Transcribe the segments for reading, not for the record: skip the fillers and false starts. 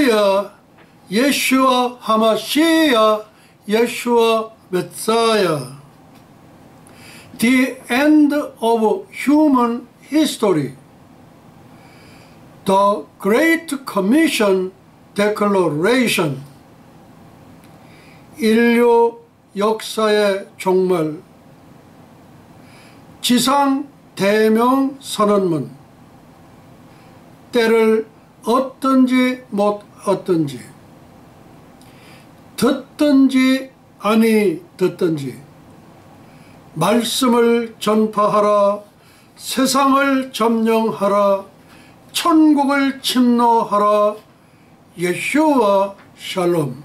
할렐루야, 예슈아 하마시야, 예슈아 메사야. The end of human history. The Great Commission Declaration. 인류 역사의 종말. 지상 대명 선언문. 때를 얻든지 못 얻든지, 듣든지 아니 듣든지 말씀을 전파하라, 세상을 점령하라, 천국을 침노하라. 예슈아 샬롬.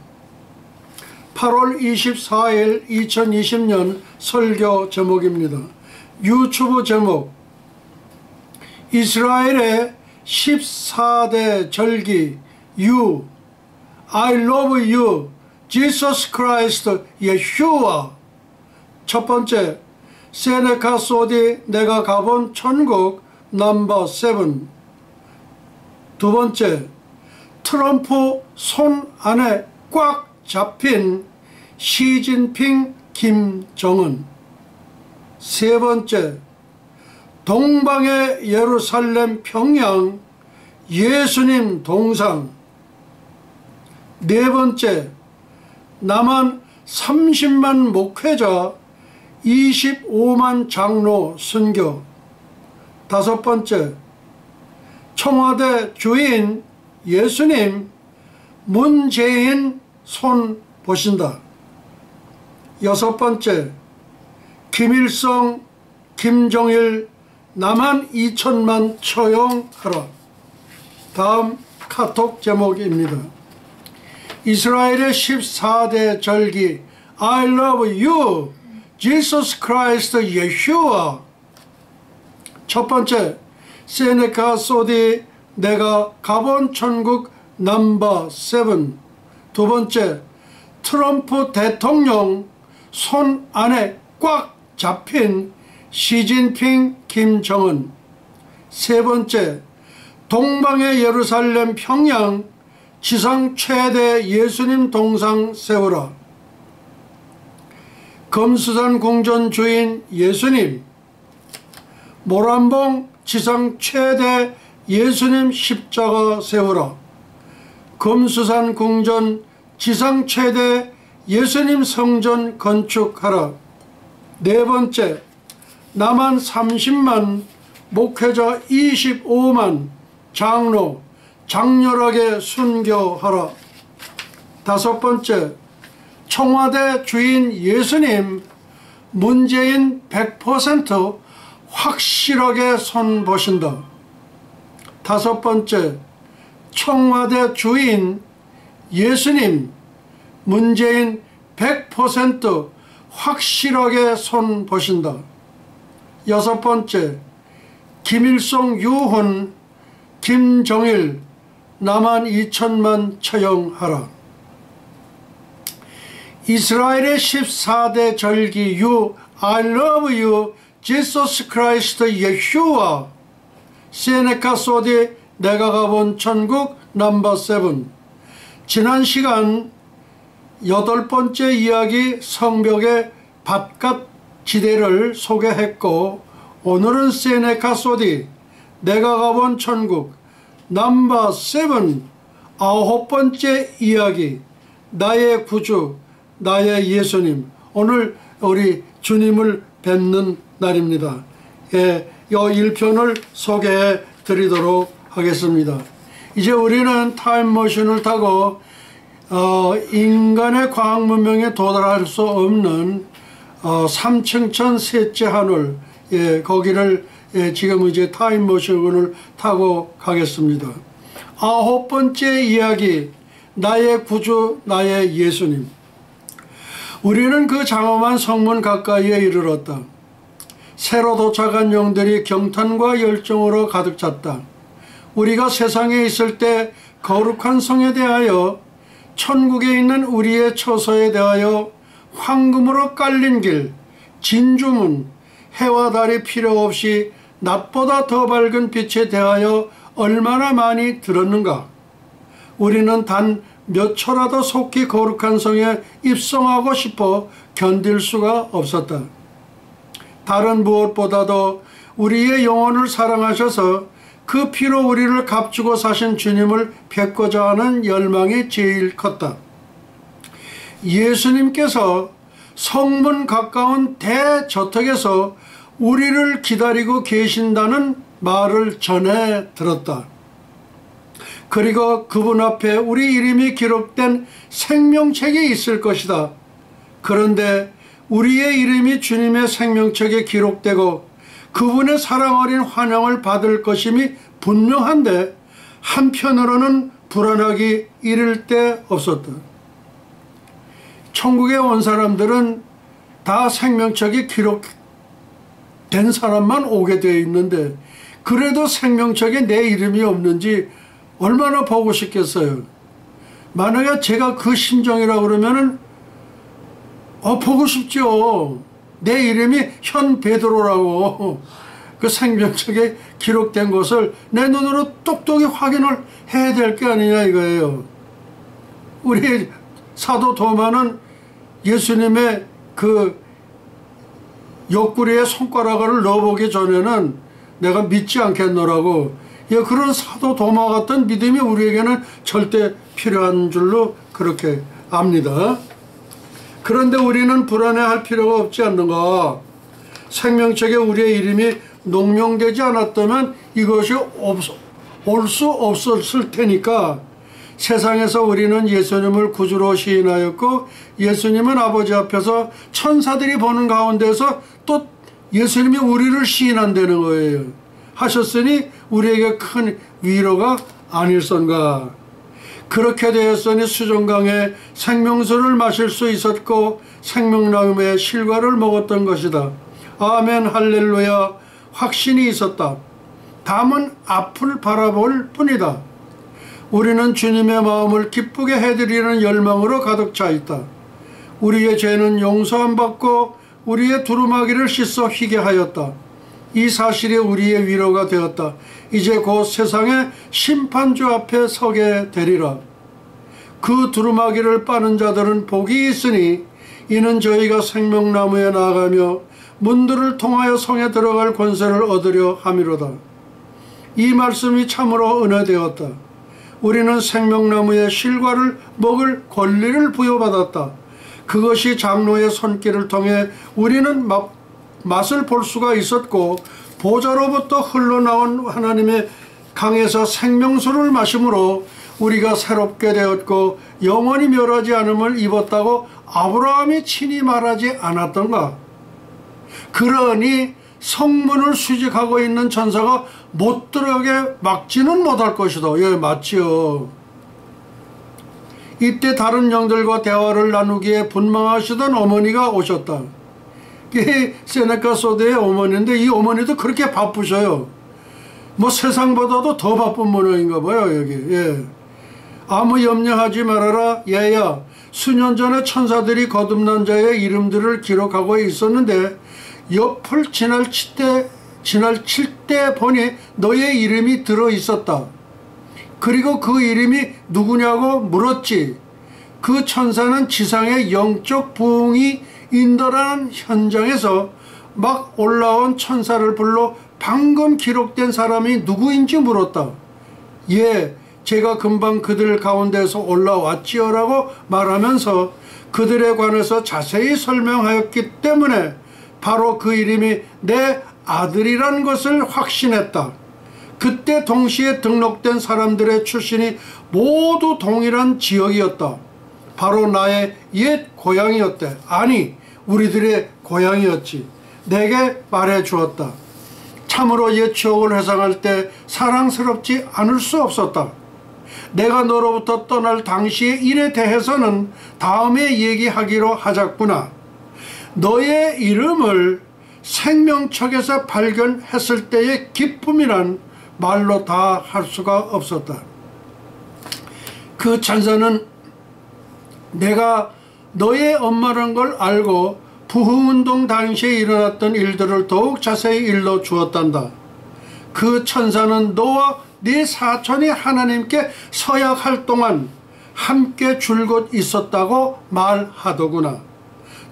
8월 24일 2020년 설교 제목입니다. 유튜브 제목: 이스라엘의 14대 절기 You, I love you, Jesus Christ, 예슈아. 첫 번째, 세네카 소디 내가 가본 천국 넘버 7. 두 번째, 트럼프 손 안에 꽉 잡힌 시진핑 김정은. 세 번째, 동방의 예루살렘 평양 예수님 동상. 네 번째, 남한 30만 목회자 25만 장로 순교. 다섯 번째, 청와대 주인 예수님 문재인 손 보신다. 여섯 번째, 김일성 김정일 남한 2천만 처형하라. 다음 카톡 제목입니다. 이스라엘의 14대 절기 I love you, Jesus Christ, 예슈아. 첫 번째, 세네카 소디 내가 가본 천국 넘버 7. 두 번째, 트럼프 대통령 손 안에 꽉 잡힌 시진핑 김정은. 세 번째, 동방의 예루살렘 평양 지상 최대 예수님 동상 세우라. 금수산 궁전 주인 예수님. 모란봉 지상 최대 예수님 십자가 세우라. 금수산 궁전 지상 최대 예수님 성전 건축하라. 네 번째, 남한 30만 목회자 25만 장로 장렬하게 순교하라. 다섯 번째, 청와대 주인 예수님 문재인 100% 확실하게 손 보신다. 다섯 번째, 청와대 주인 예수님 문재인 100% 확실하게 손 보신다. 여섯 번째, 김일성 유훈 김정일 남한 2천만 처형하라. 이스라엘의 14대 절기 You, I love you, Jesus Christ, 예슈아. 세네카 소디 내가 가본 천국 넘버 7. 지난 시간 8번째 이야기 성벽의 바깥 지대를 소개했고, 오늘은 세네카 소디 내가 가본 천국 넘버 7 9번째 이야기 나의 구주 나의 예수님. 오늘 우리 주님을 뵙는 날입니다. 이 1편을 소개해 드리도록 하겠습니다. 이제 우리는 타임머신을 타고 인간의 과학 문명에 도달할 수 없는 삼층천 셋째 하늘, 거기를 지금 이제 타임머신을 타고 가겠습니다. 9번째 이야기 나의 구주 나의 예수님. 우리는 그 장엄한 성문 가까이에 이르렀다. 새로 도착한 영들이 경탄과 열정으로 가득 찼다. 우리가 세상에 있을 때 거룩한 성에 대하여, 천국에 있는 우리의 처소에 대하여, 황금으로 깔린 길, 진주문, 해와 달이 필요 없이 낮보다 더 밝은 빛에 대하여 얼마나 많이 들었는가. 우리는 단 몇 초라도 속히 거룩한 성에 입성하고 싶어 견딜 수가 없었다. 다른 무엇보다도 우리의 영혼을 사랑하셔서 그 피로 우리를 값주고 사신 주님을 뵙고자 하는 열망이 제일 컸다. 예수님께서 성문 가까운 대저택에서 우리를 기다리고 계신다는 말을 전해 들었다. 그리고 그분 앞에 우리 이름이 기록된 생명책이 있을 것이다. 그런데 우리의 이름이 주님의 생명책에 기록되고 그분의 사랑 어린 환영을 받을 것임이 분명한데 한편으로는 불안하기 이를 데 없었다. 천국에 온 사람들은 다 생명책이 기록된 사람만 오게 되어 있는데 그래도 생명책에 내 이름이 없는지 얼마나 보고 싶겠어요. 만약에 제가 그 심정이라 그러면은 보고 싶죠. 내 이름이 현 베드로라고 그 생명책에 기록된 것을 내 눈으로 똑똑히 확인을 해야 될 게 아니냐 이거예요. 우리 사도 도마는 예수님의 그 옆구리에 손가락을 넣어보기 전에는 내가 믿지 않겠노라고, 그런 사도 도마 같은 믿음이 우리에게는 절대 필요한 줄로 그렇게 압니다. 그런데 우리는 불안해할 필요가 없지 않는가. 생명책에 우리의 이름이 농명되지 않았다면 이것이 올 수 없었을 테니까 세상에서 우리는 예수님을 구주로 시인하였고 예수님은 아버지 앞에서 천사들이 보는 가운데서 또 예수님이 우리를 시인한다는 거예요. 하셨으니 우리에게 큰 위로가 아닐선가. 그렇게 되었으니 수정강에 생명수를 마실 수 있었고 생명나무의 실과를 먹었던 것이다. 아멘 할렐루야. 확신이 있었다. 다음은 앞을 바라볼 뿐이다. 우리는 주님의 마음을 기쁘게 해드리는 열망으로 가득 차 있다. 우리의 죄는 용서 안 받고 우리의 두루마기를 씻어 휘게 하였다. 이 사실이 우리의 위로가 되었다. 이제 곧 세상의 심판주 앞에 서게 되리라. 그 두루마기를 빠는 자들은 복이 있으니 이는 저희가 생명나무에 나아가며 문들을 통하여 성에 들어갈 권세를 얻으려 함이로다. 이 말씀이 참으로 은혜되었다. 우리는 생명나무의 실과를 먹을 권리를 부여받았다. 그것이 장로의 손길을 통해 우리는 맛을 볼 수가 있었고 보좌로부터 흘러나온 하나님의 강에서 생명수를 마심으로 우리가 새롭게 되었고 영원히 멸하지 않음을 입었다고 아브라함이 친히 말하지 않았던가. 그러니 성문을 수직하고 있는 천사가 못 들어가게 막지는 못할 것이다. 예, 맞지요. 이때 다른 영들과 대화를 나누기에 분망하시던 어머니가 오셨다. 이게 세네카 소대의 어머니인데 이 어머니도 그렇게 바쁘셔요. 뭐 세상보다도 더 바쁜 모양인가 봐요, 여기. 예. 아무 염려하지 말아라. 얘야, 수년 전에 천사들이 거듭난 자의 이름들을 기록하고 있었는데 옆을 지나칠 때 보니 너의 이름이 들어있었다. 그리고 그 이름이 누구냐고 물었지. 그 천사는 지상의 영적 부흥이 인도라는 현장에서 막 올라온 천사를 불러 방금 기록된 사람이 누구인지 물었다. 예, 제가 금방 그들 가운데서 올라왔지요 라고 말하면서 그들에 관해서 자세히 설명하였기 때문에 바로 그 이름이 내 아들이란 것을 확신했다. 그때 동시에 등록된 사람들의 출신이 모두 동일한 지역이었다. 바로 나의 옛 고향이었대. 아니, 우리들의 고향이었지. 내게 말해 주었다. 참으로 옛 추억을 회상할 때 사랑스럽지 않을 수 없었다. 내가 너로부터 떠날 당시의 일에 대해서는 다음에 얘기하기로 하자꾸나. 너의 이름을 생명책에서 발견했을 때의 기쁨이란 말로 다 할 수가 없었다. 그 천사는 내가 너의 엄마란 걸 알고 부흥운동 당시에 일어났던 일들을 더욱 자세히 일러 주었단다. 그 천사는 너와 네 사촌이 하나님께 서약할 동안 함께 줄곧 있었다고 말하더구나.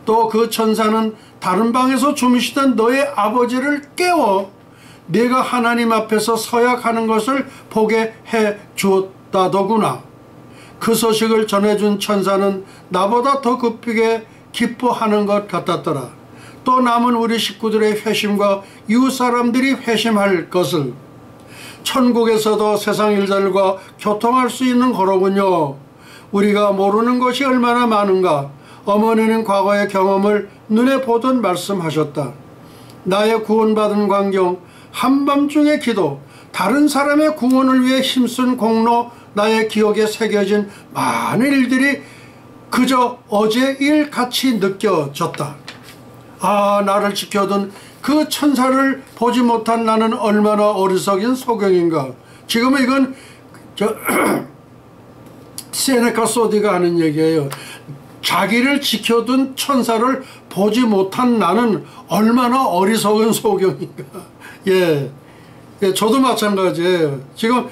또 그 천사는 다른 방에서 주무시던 너의 아버지를 깨워 네가 하나님 앞에서 서약하는 것을 보게 해 주었다더구나. 그 소식을 전해준 천사는 나보다 더 급하게 기뻐하는 것 같았더라. 또 남은 우리 식구들의 회심과 이웃 사람들이 회심할 것을. 천국에서도 세상 일들과 교통할 수 있는 거로군요. 우리가 모르는 것이 얼마나 많은가. 어머니는 과거의 경험을 눈에 보듯 말씀하셨다. 나의 구원받은 광경, 한밤중의 기도, 다른 사람의 구원을 위해 힘쓴 공로, 나의 기억에 새겨진 많은 일들이 그저 어제 일 같이 느껴졌다. 아, 나를 지켜둔 그 천사를 보지 못한 나는 얼마나 어리석인 소경인가. 지금은 이건 세네카 소디가 하는 얘기예요. 자기를 지켜둔 천사를 보지 못한 나는 얼마나 어리석은 소경인가. 예, 저도 마찬가지예요. 지금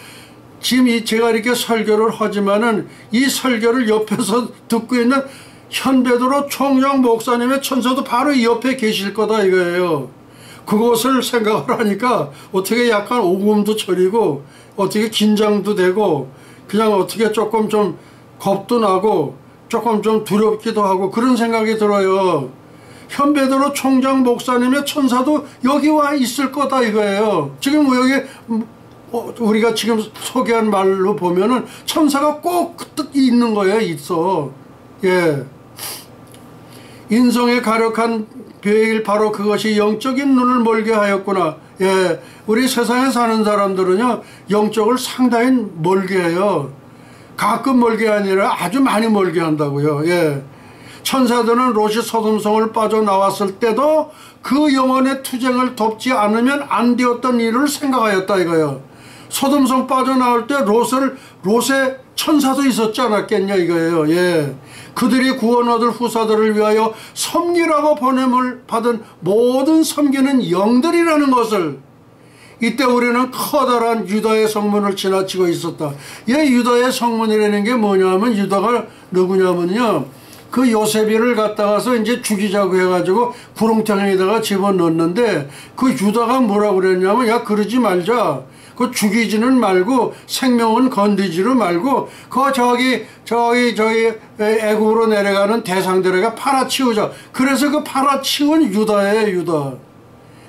제가 이렇게 설교를 하지만은 이 설교를 옆에서 듣고 있는 현베드로 총장 목사님의 천사도 바로 이 옆에 계실 거다 이거예요. 그것을 생각을 하니까 어떻게 약간 오금도 저리고 어떻게 긴장도 되고 그냥 어떻게 조금 좀 겁도 나고 조금 좀 두렵기도 하고 그런 생각이 들어요. 현베드로 총장 목사님의 천사도 여기 와 있을 거다 이거예요. 지금 여기 우리가 지금 소개한 말로 보면은 천사가 꼭 있는 거예요. 있어. 예. 인성에 가력한 베일, 바로 그것이 영적인 눈을 멀게 하였구나. 예. 우리 세상에 사는 사람들은요 영적을 상당히 멀게 해요. 가끔 멀게 아니라 아주 많이 멀게 한다고요. 예. 천사들은 롯이 소돔성을 빠져나왔을 때도 그 영혼의 투쟁을 돕지 않으면 안 되었던 일을 생각하였다 이거예요. 소돔성 빠져나올 때 롯의 천사도 있었지 않았겠냐 이거예요. 예. 그들이 구원 얻을 후사들을 위하여 섬기라고 보냄을 받은 모든 섬기는 영들이라는 것을 이때 우리는 커다란 유다의 성문을 지나치고 있었다. 이 유다의 성문이라는 게 뭐냐면 유다가 누구냐면요. 그 요셉이를 갖다가서 이제 죽이자고 해가지고 구렁텅이에다가 집어넣었는데 그 유다가 뭐라고 그랬냐면 야 그러지 말자. 그 죽이지는 말고 생명은 건드지를 말고 그 저기 애국으로 내려가는 대상들에게 팔아치우자. 그래서 그 팔아치운 유다예요. 유다.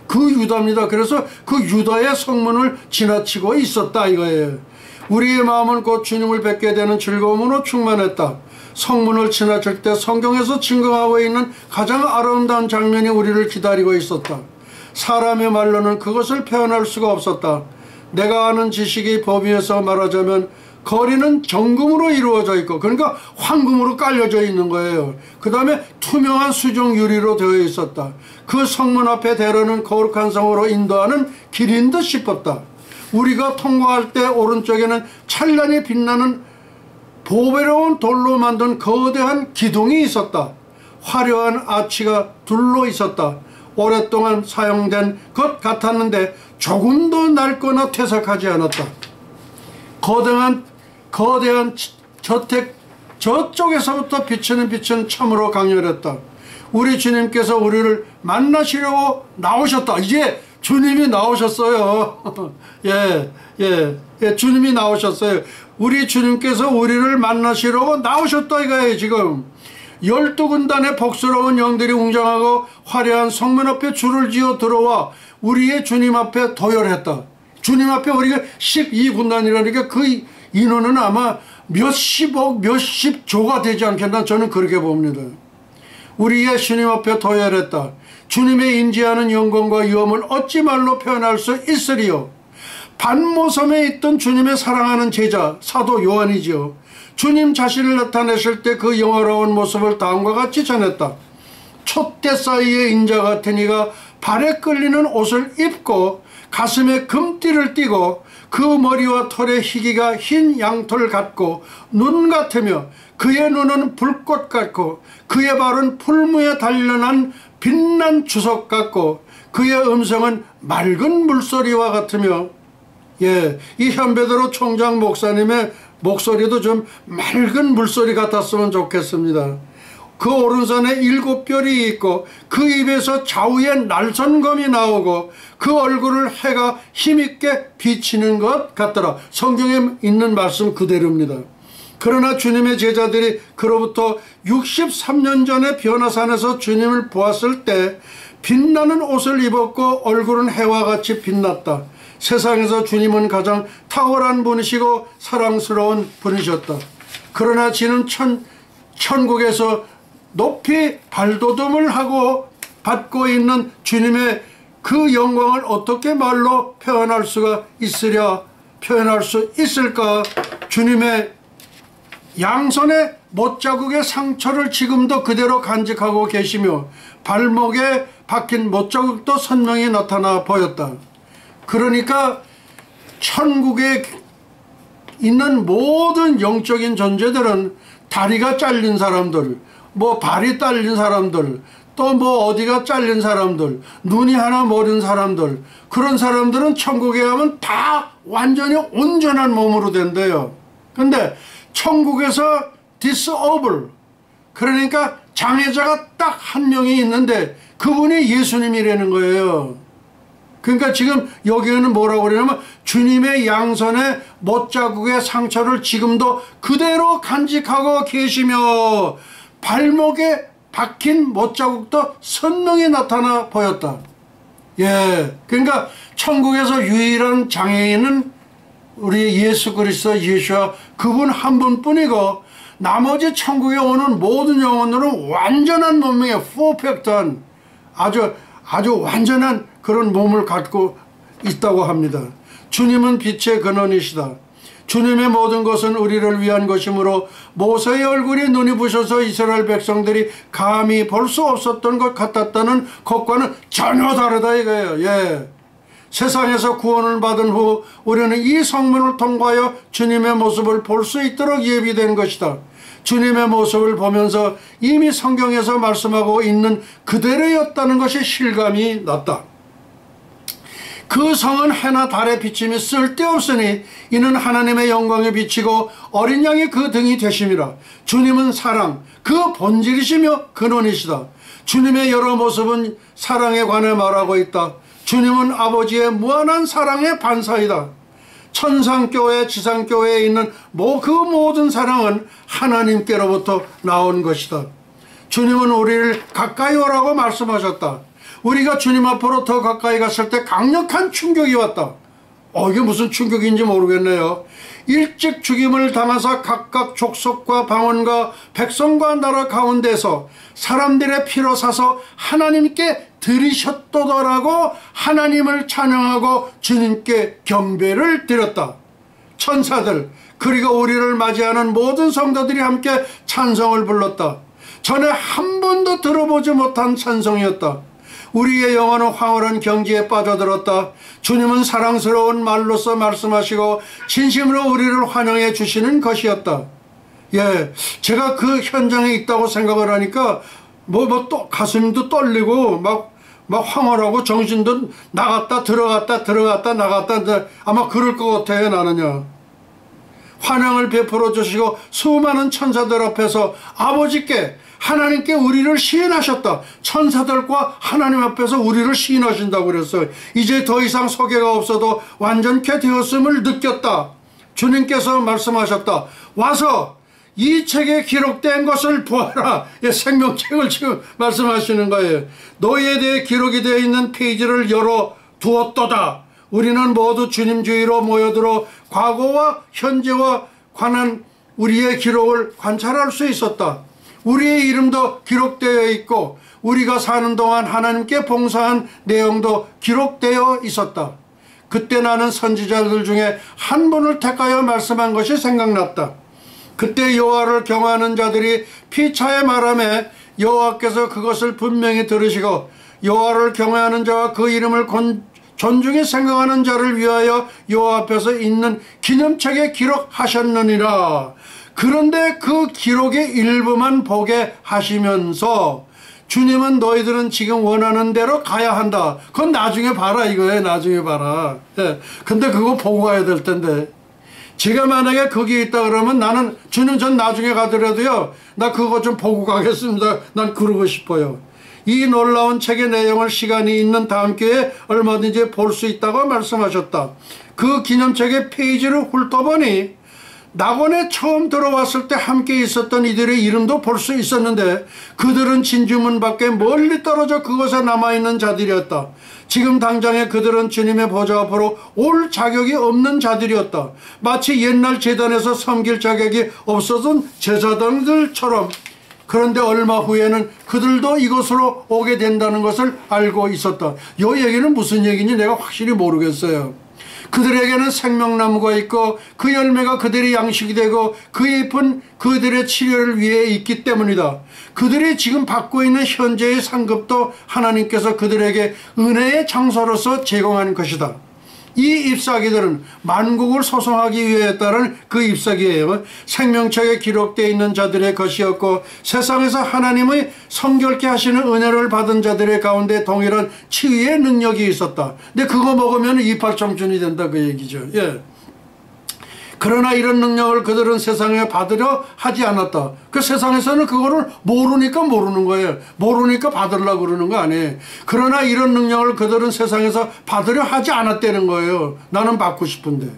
그 유다입니다. 그래서 그 유다의 성문을 지나치고 있었다 이거예요. 우리의 마음은 곧 주님을 뵙게 되는 즐거움으로 충만했다. 성문을 지나칠 때 성경에서 증거하고 있는 가장 아름다운 장면이 우리를 기다리고 있었다. 사람의 말로는 그것을 표현할 수가 없었다. 내가 아는 지식이 범위에서 말하자면 거리는 정금으로 이루어져 있고 그러니까 황금으로 깔려져 있는 거예요. 그 다음에 투명한 수정 유리로 되어 있었다. 그 성문 앞에 대로는 거룩한 성으로 인도하는 길인 듯 싶었다. 우리가 통과할 때 오른쪽에는 찬란히 빛나는 보배로운 돌로 만든 거대한 기둥이 있었다. 화려한 아치가 둘러 있었다. 오랫동안 사용된 것 같았는데 조금도 낡거나 퇴색하지 않았다. 거대한 저택 저쪽에서부터 비치는 빛은 참으로 강렬했다. 우리 주님께서 우리를 만나시려고 나오셨다. 이제 주님이 나오셨어요. 예, 주님이 나오셨어요. 우리 주님께서 우리를 만나시려고 나오셨다 이거예요. 지금 12군단의 복스러운 영들이 웅장하고 화려한 성문 앞에 줄을 지어 들어와 우리의 주님 앞에 도열했다. 주님 앞에 우리가 12군단이라니까 그 인원은 아마 몇십억 몇십조가 되지 않겠나 저는 그렇게 봅니다. 우리의 주님 앞에 도열했다. 주님의 임재하는 영광과 위엄을 어찌 말로 표현할 수 있으리요. 반모섬에 있던 주님의 사랑하는 제자 사도 요한이지요. 주님 자신을 나타내실 때 그 영화로운 모습을 다음과 같이 전했다. 촛대 사이의 인자 같은 이가 발에 끌리는 옷을 입고 가슴에 금띠를 띠고 그 머리와 털의 희기가 흰 양털 같고 눈 같으며 그의 눈은 불꽃 같고 그의 발은 풀무에 단련한 빛난 주석 같고 그의 음성은 맑은 물소리와 같으며 예, 이 현배대로 총장 목사님의 목소리도 좀 맑은 물소리 같았으면 좋겠습니다. 그 오른손에 7별이 있고 그 입에서 좌우에 날선검이 나오고 그 얼굴을 해가 힘있게 비치는 것 같더라. 성경에 있는 말씀 그대로입니다. 그러나 주님의 제자들이 그로부터 63년 전에 변화산에서 주님을 보았을 때 빛나는 옷을 입었고 얼굴은 해와 같이 빛났다. 세상에서 주님은 가장 탁월한 분이시고 사랑스러운 분이셨다. 그러나 지는 천국에서 높이 발돋움을 하고 받고 있는 주님의 그 영광을 어떻게 말로 표현할 수 있을까? 주님의 양손에 못자국의 상처를 지금도 그대로 간직하고 계시며 발목에 박힌 못자국도 선명히 나타나 보였다. 그러니까 천국에 있는 모든 영적인 존재들은 다리가 잘린 사람들, 뭐 발이 잘린 사람들, 또 뭐 어디가 잘린 사람들, 눈이 하나 모른 사람들, 그런 사람들은 천국에 가면 다 완전히 온전한 몸으로 된대요. 근데 천국에서 disable, 그러니까 장애자가 딱 한 명이 있는데 그분이 예수님이라는 거예요. 그러니까 지금 여기에는 뭐라고 그러냐면 주님의 양손에 못자국의 상처를 지금도 그대로 간직하고 계시며 발목에 박힌 못자국도 선명히 나타나 보였다. 예, 그러니까 천국에서 유일한 장애인은 우리 예수 그리스도 예수와 그분 한 분뿐이고 나머지 천국에 오는 모든 영혼들은 완전한 몸에 퍼펙트한 아주 완전한 그런 몸을 갖고 있다고 합니다. 주님은 빛의 근원이시다. 주님의 모든 것은 우리를 위한 것이므로 모세의 얼굴이 눈이 부셔서 이스라엘 백성들이 감히 볼 수 없었던 것 같았다는 것과는 전혀 다르다 이거예요. 예. 세상에서 구원을 받은 후 우리는 이 성문을 통과하여 주님의 모습을 볼 수 있도록 예비된 것이다. 주님의 모습을 보면서 이미 성경에서 말씀하고 있는 그대로였다는 것이 실감이 났다. 그 성은 해나 달의 비침이 쓸데없으니 이는 하나님의 영광에 비치고 어린 양이 그 등이 되심이라. 주님은 사랑, 그 본질이시며 근원이시다. 주님의 여러 모습은 사랑에 관해 말하고 있다. 주님은 아버지의 무한한 사랑의 반사이다. 천상교회, 지상교회에 있는 그 모든 사랑은 하나님께로부터 나온 것이다. 주님은 우리를 가까이 오라고 말씀하셨다. 우리가 주님 앞으로 더 가까이 갔을 때 강력한 충격이 왔다. 이게 무슨 충격인지 모르겠네요. 일찍 죽임을 당하사 각각 족속과 방언과 백성과 나라 가운데서 사람들의 피로 사서 하나님께 드리셨도더라고 하나님을 찬양하고 주님께 경배를 드렸다. 천사들 그리고 우리를 맞이하는 모든 성도들이 함께 찬송을 불렀다. 전에 한 번도 들어보지 못한 찬송이었다. 우리의 영혼은 황홀한 경지에 빠져들었다. 주님은 사랑스러운 말로서 말씀하시고 진심으로 우리를 환영해 주시는 것이었다. 예, 제가 그 현장에 있다고 생각을 하니까 또 가슴도 떨리고 막 황홀하고 정신도 나갔다 들어갔다 나갔다 아마 그럴 것 같아요. 나는요. 환영을 베풀어 주시고 수많은 천사들 앞에서 아버지께 하나님께 우리를 시인하셨다. 천사들과 하나님 앞에서 우리를 시인하신다고 그랬어요. 이제 더 이상 소개가 없어도 완전케 되었음을 느꼈다. 주님께서 말씀하셨다. 와서 이 책에 기록된 것을 보아라. 생명책을 지금 말씀하시는 거예요. 너희에 대해 기록이 되어 있는 페이지를 열어 두었도다. 우리는 모두 주님 주위로 모여들어 과거와 현재와 관한 우리의 기록을 관찰할 수 있었다. 우리의 이름도 기록되어 있고 우리가 사는 동안 하나님께 봉사한 내용도 기록되어 있었다. 그때 나는 선지자들 중에 한 분을 택하여 말씀한 것이 생각났다. 그때 여호와를 경외하는 자들이 피차에 말하매 여호와께서 그것을 분명히 들으시고 여호와를 경외하는 자와 그 이름을 존중히 생각하는 자를 위하여 여호와 앞에서 있는 기념책에 기록하셨느니라. 그런데 그 기록의 일부만 보게 하시면서 주님은 너희들은 지금 원하는 대로 가야 한다. 그건 나중에 봐라 이거예요. 나중에 봐라. 예. 근데 그거 보고 가야 될 텐데. 제가 만약에 거기에 있다 그러면 나는 주님 전 나중에 가더라도요. 나 그거 좀 보고 가겠습니다. 난 그러고 싶어요. 이 놀라운 책의 내용을 시간이 있는 다음 기회에 얼마든지 볼 수 있다고 말씀하셨다. 그 기념책의 페이지를 훑어보니 낙원에 처음 들어왔을 때 함께 있었던 이들의 이름도 볼 수 있었는데 그들은 진주문 밖에 멀리 떨어져 그곳에 남아있는 자들이었다. 지금 당장에 그들은 주님의 보좌 앞으로 올 자격이 없는 자들이었다. 마치 옛날 제단에서 섬길 자격이 없어진 제사장들처럼. 그런데 얼마 후에는 그들도 이곳으로 오게 된다는 것을 알고 있었다. 이 얘기는 무슨 얘기인지 내가 확실히 모르겠어요. 그들에게는 생명나무가 있고 그 열매가 그들의 양식이 되고 그 잎은 그들의 치료를 위해 있기 때문이다. 그들이 지금 받고 있는 현재의 상급도 하나님께서 그들에게 은혜의 장소로서 제공한 것이다. 이 잎사귀들은 만국을 소송하기 위해 따른 그 잎사귀예요. 생명책에 기록되어 있는 자들의 것이었고 세상에서 하나님의 성결케 하시는 은혜를 받은 자들의 가운데 동일한 치유의 능력이 있었다. 근데 그거 먹으면 이팔청춘이 된다 그 얘기죠. 예. 그러나 이런 능력을 그들은 세상에 받으려 하지 않았다. 그 세상에서는 그거를 모르니까 모르는 거예요. 모르니까 받으려고 그러는 거 아니에요. 그러나 이런 능력을 그들은 세상에서 받으려 하지 않았다는 거예요. 나는 받고 싶은데.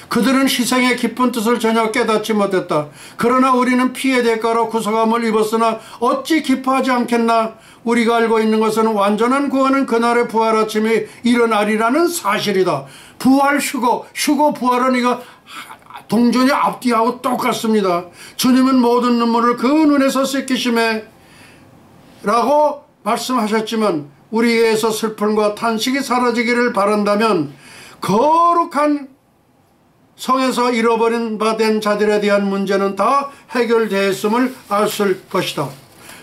그들은 희생의 깊은 뜻을 전혀 깨닫지 못했다. 그러나 우리는 피의 대가로 구속함을 입었으나 어찌 기뻐하지 않겠나. 우리가 알고 있는 것은 완전한 구원은 그날의 부활 아침이 일어나리라는 사실이다. 부활 휴고 부활은 이거 동전이 앞뒤하고 똑같습니다. 주님은 모든 눈물을 그 눈에서 씻기심에 라고 말씀하셨지만 우리에게서 슬픔과 탄식이 사라지기를 바란다면 거룩한 성에서 잃어버린 바 된 자들에 대한 문제는 다 해결되었음을 알 것이다.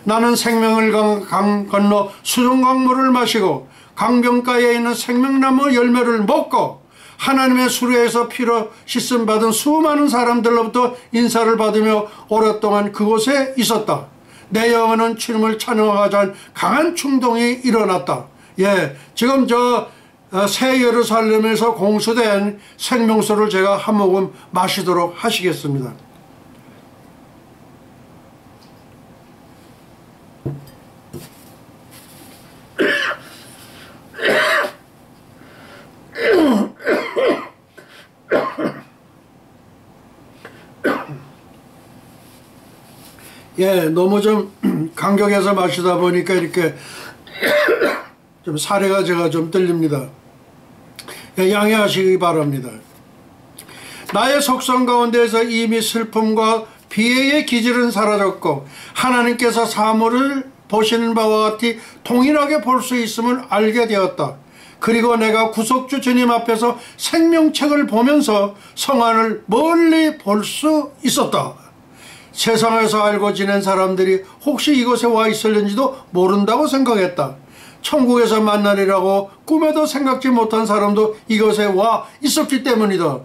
나는 생명을 강 건너 수정강물을 마시고 강변가에 있는 생명나무 열매를 먹고 하나님의 수레에서 피로 씻음 받은 수많은 사람들로부터 인사를 받으며 오랫동안 그곳에 있었다. 내 영혼은 주님을 찬양하자는 강한 충동이 일어났다. 예, 지금 새 예루살렘에서 공수된 생명수를 제가 한 모금 마시도록 하시겠습니다. 예, 너무 좀 간격해서 마시다 보니까 이렇게 좀 사례가 제가 좀 들립니다. 예, 양해하시기 바랍니다. 나의 속성 가운데에서 이미 슬픔과 비애의 기질은 사라졌고 하나님께서 사물을 보시는 바와 같이 동일하게 볼 수 있음을 알게 되었다. 그리고 내가 구속주 주님 앞에서 생명책을 보면서 성안을 멀리 볼 수 있었다. 세상에서 알고 지낸 사람들이 혹시 이곳에 와 있을는지도 모른다고 생각했다. 천국에서 만나리라고 꿈에도 생각지 못한 사람도 이곳에 와 있었기 때문이다.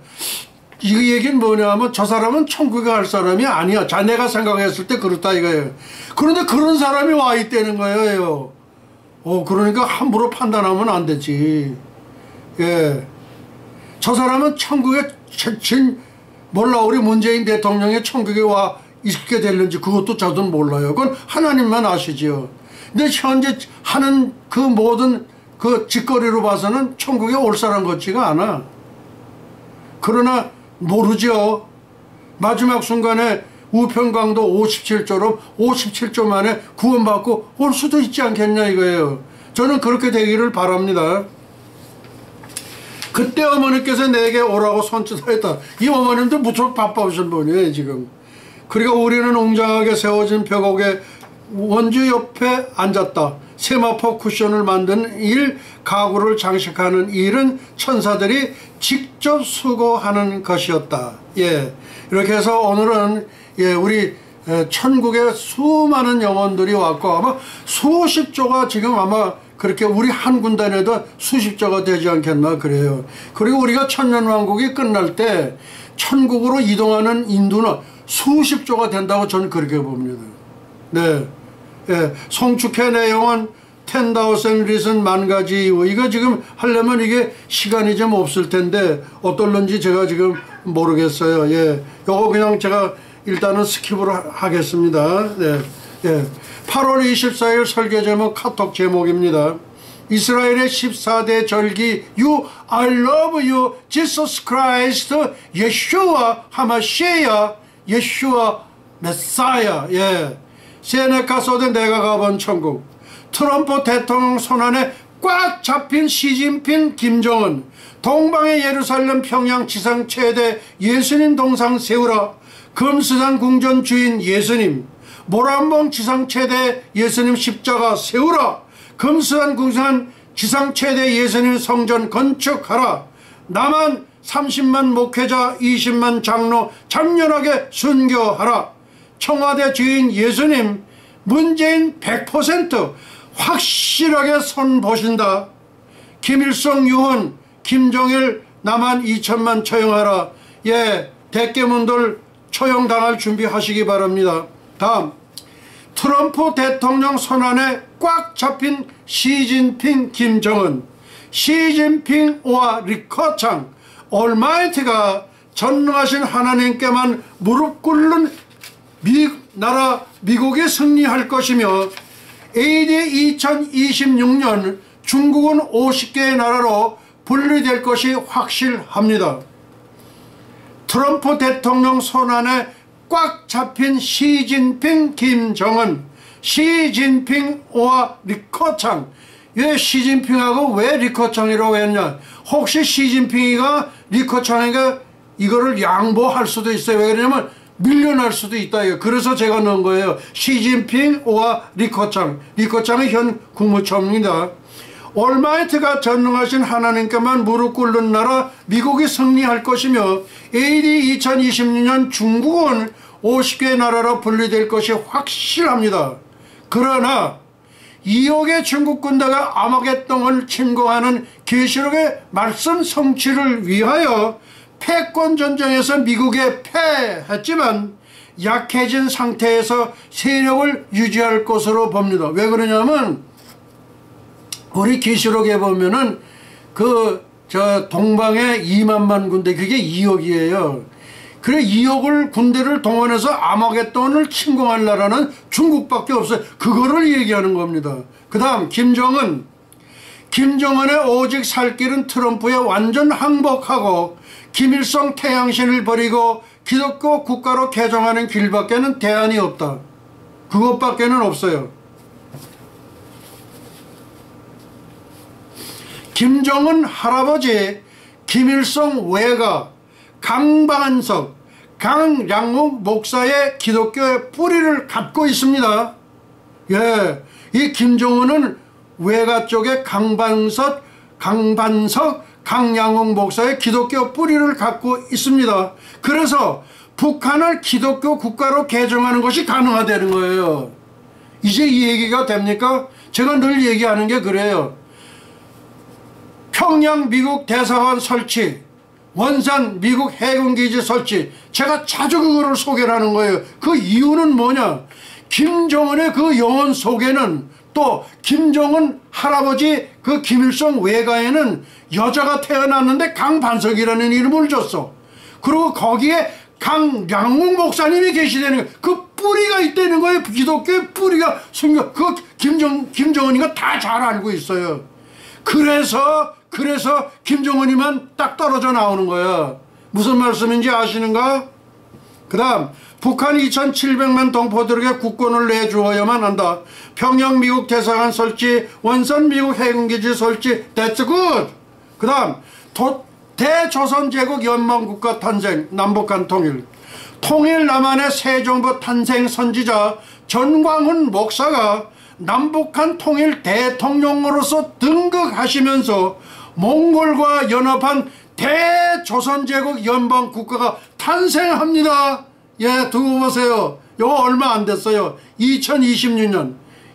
이 얘기는 뭐냐 하면 저 사람은 천국에 갈 사람이 아니야. 자네가 생각했을 때 그렇다 이거예요. 그런데 그런 사람이 와 있다는 거예요. 그러니까 함부로 판단하면 안 되지. 예. 저 사람은 천국에 몰라. 우리 문재인 대통령이 천국에 와 있게 될는지 그것도 저도 몰라요. 그건 하나님만 아시지요. 근데 현재 하는 그 모든 그 짓거리로 봐서는 천국에 올 사람 같지가 않아. 그러나 모르죠. 마지막 순간에 우편강도 57조로 57조 만에 구원받고 올 수도 있지 않겠냐 이거예요. 저는 그렇게 되기를 바랍니다. 그때 어머니께서 내게 오라고 손짓하였다. 이 어머님도 무척 바빠오신 분이에요 지금. 그리고 우리는 웅장하게 세워진 벽옥에 원주 옆에 앉았다. 세마포 쿠션을 만든 일, 가구를 장식하는 일은 천사들이 직접 수고하는 것이었다. 예, 이렇게 해서 오늘은 우리 천국에 수많은 영혼들이 왔고 아마 수십 조가 지금 아마 그렇게 우리 한 군단에도 수십 조가 되지 않겠나 그래요. 그리고 우리가 천년왕국이 끝날 때 천국으로 이동하는 인도는 수십 조가 된다고 저는 그렇게 봅니다. 네. 예, 송축회 내용은 10,000 reason 만 가지 이유. 이거 지금 하려면 이게 시간이 좀 없을 텐데 어떨런지 제가 지금 모르겠어요. 예, 요거 그냥 제가 일단은 스킵으로 하겠습니다. 네, 예. 8월 24일 설교 제목 카톡 제목입니다. 이스라엘의 14대 절기 You I love you Jesus Christ 예슈아 하마시아 예슈아 메사야. 예. 세네카 소대 내가 가본 천국. 트럼프 대통령 손안에 꽉 잡힌 시진핑 김정은. 동방의 예루살렘 평양 지상 최대 예수님 동상 세우라. 금수산 궁전 주인 예수님. 모란봉 지상 최대 예수님 십자가 세우라. 금수산 궁전 지상 최대 예수님 성전 건축하라. 남한 30만 목회자 20만 장로 장렬하게 순교하라. 청와대 주인 예수님 문재인 100% 확실하게 손 보신다. 김일성 유언 김정일 남한 2천만 처형하라. 예, 대깨문들 처형당할 준비하시기 바랍니다. 다음, 트럼프 대통령 손안에 꽉 잡힌 시진핑 김정은. 시진핑과 리커창 올마이티가 전능하신 하나님께만 무릎 꿇는 미국이 승리할 것이며 AD 2026년 중국은 50개의 나라로 분리될 것이 확실합니다. 트럼프 대통령 손안에 꽉 잡힌 시진핑 김정은. 시진핑과 리커창. 왜 시진핑하고 왜 리커창이라고 했냐. 혹시 시진핑이가 리커창에게 이거를 양보할 수도 있어요. 왜 그러냐면 밀려날 수도 있다. 그래서 제가 넣은 거예요. 시진핑과 리커창. 리커창은 현 국무총리입니다. 올마이트가 전능하신 하나님께만 무릎 꿇는 나라 미국이 승리할 것이며 AD 2026년 중국은 50개의 나라로 분리될 것이 확실합니다. 그러나 2억의 중국 군대가 아마겟돈을 침공하는 계시록의 말씀 성취를 위하여 패권 전쟁에서 미국에 패했지만 약해진 상태에서 세력을 유지할 것으로 봅니다. 왜 그러냐면 우리 계시록에 보면은 동방에 2만만 군대, 그게 2억이에요. 그래 2억을 군대를 동원해서 아마겟돈을 침공할 나라는 중국밖에 없어요. 그거를 얘기하는 겁니다. 그 다음 김정은의 오직 살 길은 트럼프에 완전 항복하고 김일성 태양신을 버리고 기독교 국가로 개정하는 길밖에는 대안이 없다. 그것밖에는 없어요. 김정은 할아버지, 김일성 외가, 강반석, 강량욱 목사의 기독교의 뿌리를 갖고 있습니다. 예, 이 김정은은 외가 쪽에 강반석, 강량욱 목사의 기독교 뿌리를 갖고 있습니다. 그래서 북한을 기독교 국가로 개정하는 것이 가능하다는 거예요. 이제 이 얘기가 됩니까? 제가 늘 얘기하는 게 그래요. 평양 미국 대사관 설치, 원산 미국 해군기지 설치, 제가 자주 그거를 소개를 하는 거예요. 그 이유는 뭐냐? 김정은의 그 영혼 속에는 또 김정은 할아버지 그 김일성 외가에는 여자가 태어났는데 강반석이라는 이름을 줬어. 그리고 거기에 강량욱 목사님이 계시다는 거예요. 그 뿌리가 있다는 거예요. 기독교의 뿌리가 숨겨. 그 김정은이가 다 잘 알고 있어요. 그래서 김정은이만 딱 떨어져 나오는 거야. 무슨 말씀인지 아시는가? 그 다음 북한이 2,700만 동포들에게 국권을 내주어야만 한다. 평양 미국 대사관 설치, 원산 미국 해군기지 설치, that's good. 그 다음 대조선제국 연방국가 탄생, 남북한 통일. 통일 남한의 새 정부 탄생 선지자 전광훈 목사가 남북한 통일 대통령으로서 등극하시면서 몽골과 연합한 대조선제국 연방국가가 탄생합니다. 예, 두고 보세요. 이거 얼마 안 됐어요.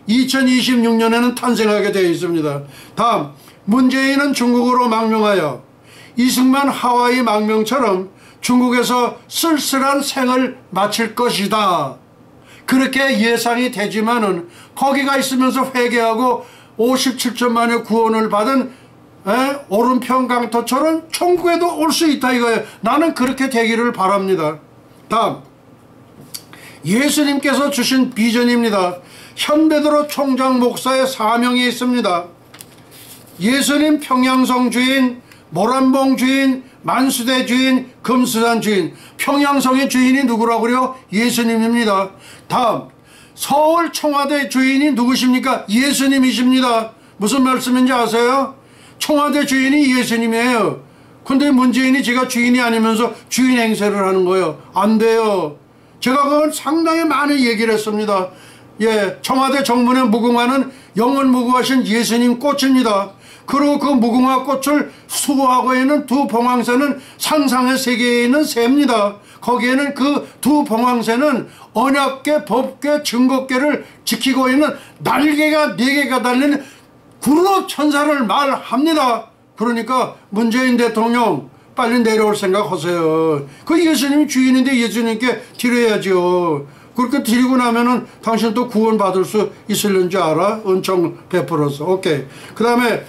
2026년에는 탄생하게 되어 있습니다. 다음, 문재인은 중국으로 망명하여 이승만 하와이 망명처럼 중국에서 쓸쓸한 생을 마칠 것이다. 그렇게 예상이 되지만은 거기가 있으면서 회개하고 57천 만의 구원을 받은 오른편 강터처럼 천국에도 올 수 있다 이거예요. 나는 그렇게 되기를 바랍니다. 다음, 예수님께서 주신 비전입니다. 현베드로 총장 목사의 사명이 있습니다. 예수님 평양성 주인, 모란봉 주인, 만수대 주인, 금수산 주인. 평양성의 주인이 누구라고요? 예수님입니다. 다음, 서울 청와대 주인이 누구십니까? 예수님이십니다. 무슨 말씀인지 아세요? 청와대 주인이 예수님이에요. 근데 문재인이 제가 주인이 아니면서 주인 행세를 하는 거예요. 안 돼요. 제가 그건 상당히 많이 얘기를 했습니다. 예, 청와대 정문에 무궁화는 영원 무궁하신 예수님 꽃입니다. 그리고 그 무궁화 꽃을 수호하고 있는 두 봉황새는 상상의 세계에 있는 새입니다. 거기에는 그 두 봉황새는 언약궤, 법궤, 증거궤를 지키고 있는 날개가 4개가 달린 구름 천사를 말합니다. 그러니까 문재인 대통령 빨리 내려올 생각하세요. 그 예수님이 주인인데 예수님께 드려야죠. 그렇게 드리고 나면은 당신 또 구원 받을 수 있을는 줄 알아? 은총 베풀어서. 오케이. 그 다음에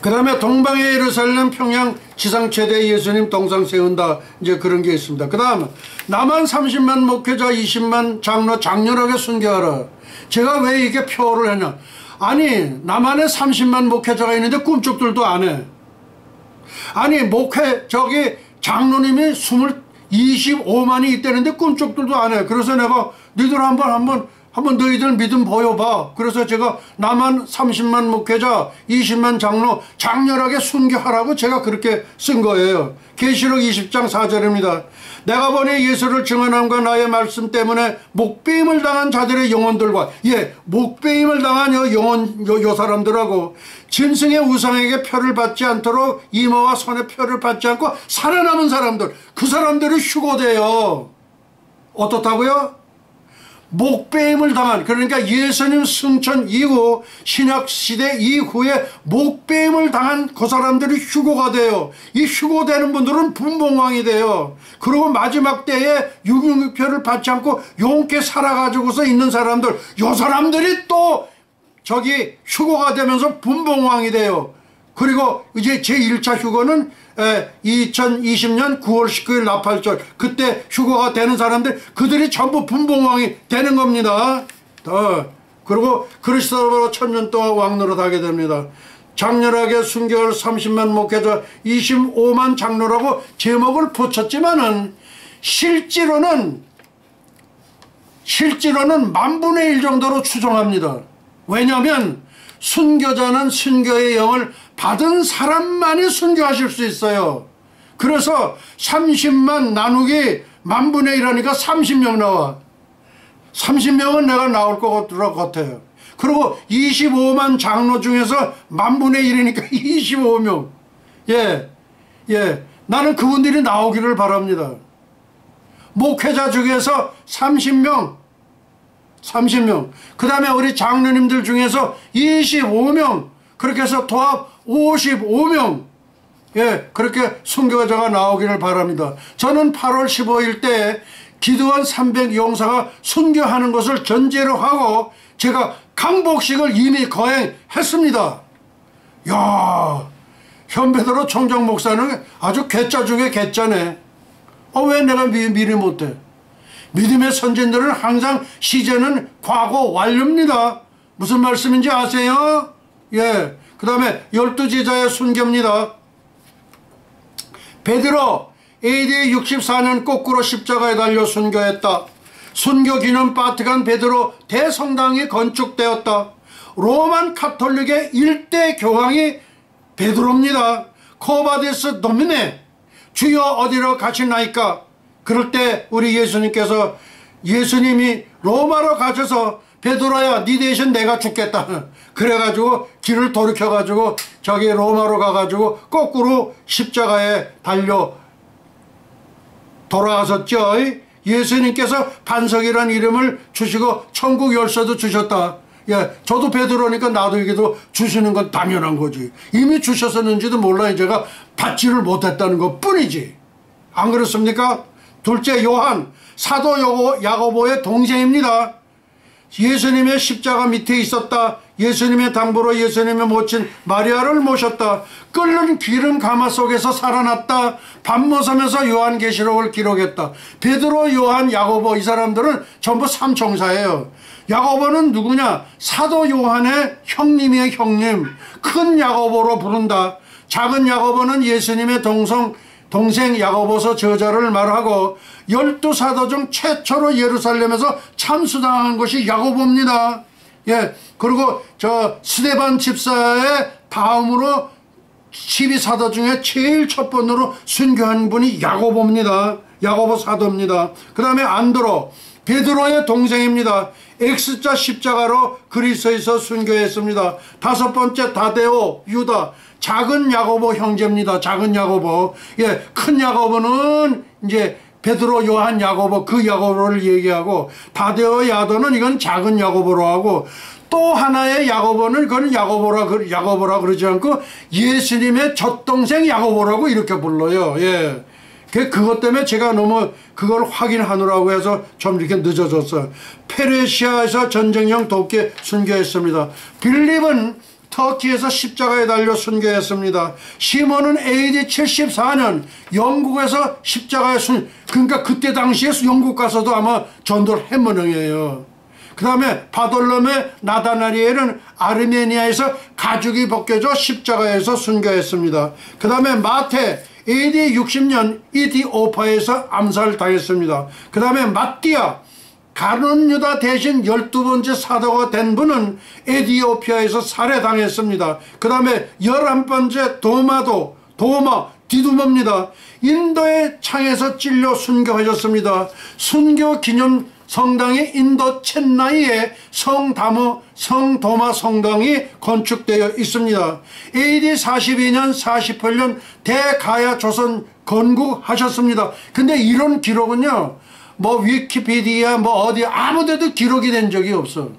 그 다음에 동방의 예루살렘 평양 지상 최대 예수님 동상 세운다. 이제 그런 게 있습니다. 그 다음 남한 30만 목회자 20만 장로 장렬하게 순교하라. 제가 왜 이게 표를 했냐. 아니 남한에 30만 목회자가 있는데 꿈쩍들도 안 해. 아니 목회 저기 장로님이 25만이 있다는데 꿈쩍들도 안 해. 그래서 내가 너희들 한번 너희들 믿음 보여봐. 그래서 제가 남한 30만 목회자 20만 장로 장렬하게 순교하라고 제가 그렇게 쓴 거예요. 계시록 20장 4절입니다. 내가 보니 예수를 증언함과 나의 말씀 때문에 목배임을 당한 자들의 영혼들과 목배임을 당한 요 사람들하고 짐승의 우상에게 표를 받지 않도록 이마와 손에 표를 받지 않고 살아남은 사람들, 그 사람들이 휴고돼요. 어떻다고요? 목배임을 당한, 그러니까 예수님 승천 이후 신약시대 이후에 목배임을 당한 그 사람들이 휴고가 돼요. 이 휴고되는 분들은 분봉왕이 돼요. 그리고 마지막 때에 666표를 받지 않고 용케 살아가지고서 있는 사람들, 요 사람들이 또 저기 휴고가 되면서 분봉왕이 돼요. 그리고 이제 제1차 휴고는 2020년 9월 19일 나팔절, 그때 휴고가 되는 사람들, 그들이 전부 분봉왕이 되는 겁니다. 그리고 그리스도로 1000년 동안 왕노릇하게 됩니다. 장렬하게 순교할 30만 목회자 25만 장로라고 제목을 붙였지만은 실제로는 10,000,000의 1 정도로 추정합니다. 왜냐하면 순교자는 순교의 영을 받은 사람만이 순교하실 수 있어요. 그래서 30만 나누기 10,000,000의 1 하니까 30명 나와. 30명은 내가 나올 것 같아요. 그리고 25만 장로 중에서 10,000,000의 1이니까 25명. 나는 그분들이 나오기를 바랍니다. 목회자 중에서 30명. 그 다음에 우리 장로님들 중에서 25명. 그렇게 해서 도합 55명. 그렇게 순교자가 나오기를 바랍니다. 저는 8월 15일 때 기도원 300 용사가 순교하는 것을 전제로 하고 제가 강복식을 이미 거행했습니다. 야, 현베드로 총장 목사는 아주 괴짜 중에 괴짜네. 왜 내가 미리 못해? 믿음의 선진들은 항상 시제는 과거 완료입니다. 무슨 말씀인지 아세요? 그 다음에 12제자의 순교입니다. 베드로 AD 64년 거꾸로 십자가에 달려 순교했다. 순교 기념 바티칸 베드로 대성당이 건축되었다. 로만 카톨릭의 1대 교황이 베드로입니다. 코바디스 도미네, 주여 어디로 가시나이까? 그럴 때 우리 예수님께서, 예수님이 로마로 가셔서 베드로야 네 대신 내가 죽겠다. 그래가지고 길을 돌이켜가지고 저기 로마로 가가지고 거꾸로 십자가에 달려 돌아가셨죠. 예수님께서 반석이란 이름을 주시고 천국 열쇠도 주셨다. 저도 베드로니까 나도 이게도 주시는 건 당연한 거지. 이미 주셨었는지도 몰라요. 제가 받지를 못했다는 것 뿐이지. 안 그렇습니까? 둘째 요한, 사도 야고보의 동생입니다. 예수님의 십자가 밑에 있었다. 예수님의 당부로 예수님의 모친 마리아를 모셨다. 끓는 기름 가마 속에서 살아났다. 밤모섬에서 요한계시록을 기록했다. 베드로, 요한, 야고보, 이 사람들은 전부 삼총사예요. 야고보는 누구냐? 사도 요한의 형님이에요. 형님. 큰 야고보로 부른다. 작은 야고보는 예수님의 동생 야고보서 저자를 말하고 12사도 중 최초로 예루살렘에서 참수당한 것이 야고보입니다. 예, 그리고 저 스데반 집사의 다음으로 12사도 중에 제일 첫 번으로 순교한 분이 야고보입니다. 야고보 사도입니다. 그 다음에 안드로, 베드로의 동생입니다. X자 십자가로 그리스도에서 순교했습니다. 다섯 번째 다데오, 유다, 작은 야고보 형제입니다. 작은 야고보. 예, 큰 야고보는 이제 베드로, 요한, 야고보, 그 야고보를 얘기하고, 다데오, 야도는 이건 작은 야고보로 하고, 또 하나의 야고보는 그건 야고보라 그러지 않고 예수님의 젖동생 야고보라고 이렇게 불러요. 예. 그것 때문에 제가 너무 그걸 확인하느라고 해서 좀 이렇게 늦어졌어요. 페르시아에서 전쟁형 돕게 순교했습니다. 빌립은 터키에서 십자가에 달려 순교했습니다. 시몬은 AD 74년 영국에서 십자가에 그러니까 그때 당시에 영국 가서도 아마 전도를 한 모양이에요. 그 다음에 바돌로메 나다나리엘은 아르메니아에서 가죽이 벗겨져 십자가에서 순교했습니다. 그 다음에 마태 AD 60년 이디오파에서 암살당했습니다. 그 다음에 마띠아 가룟 유다 대신 12번째 사도가 된 분은 에티오피아에서 살해당했습니다. 그 다음에 11번째 도마 디두모입니다. 인도의 창에서 찔려 순교하셨습니다. 순교 기념 성당이 인도 첸나이에 성도마 성당이 건축되어 있습니다. AD 42년 48년 대가야 조선 건국하셨습니다. 근데 이런 기록은요 뭐 위키피디아 뭐 어디 아무데도 기록이 된 적이 없어.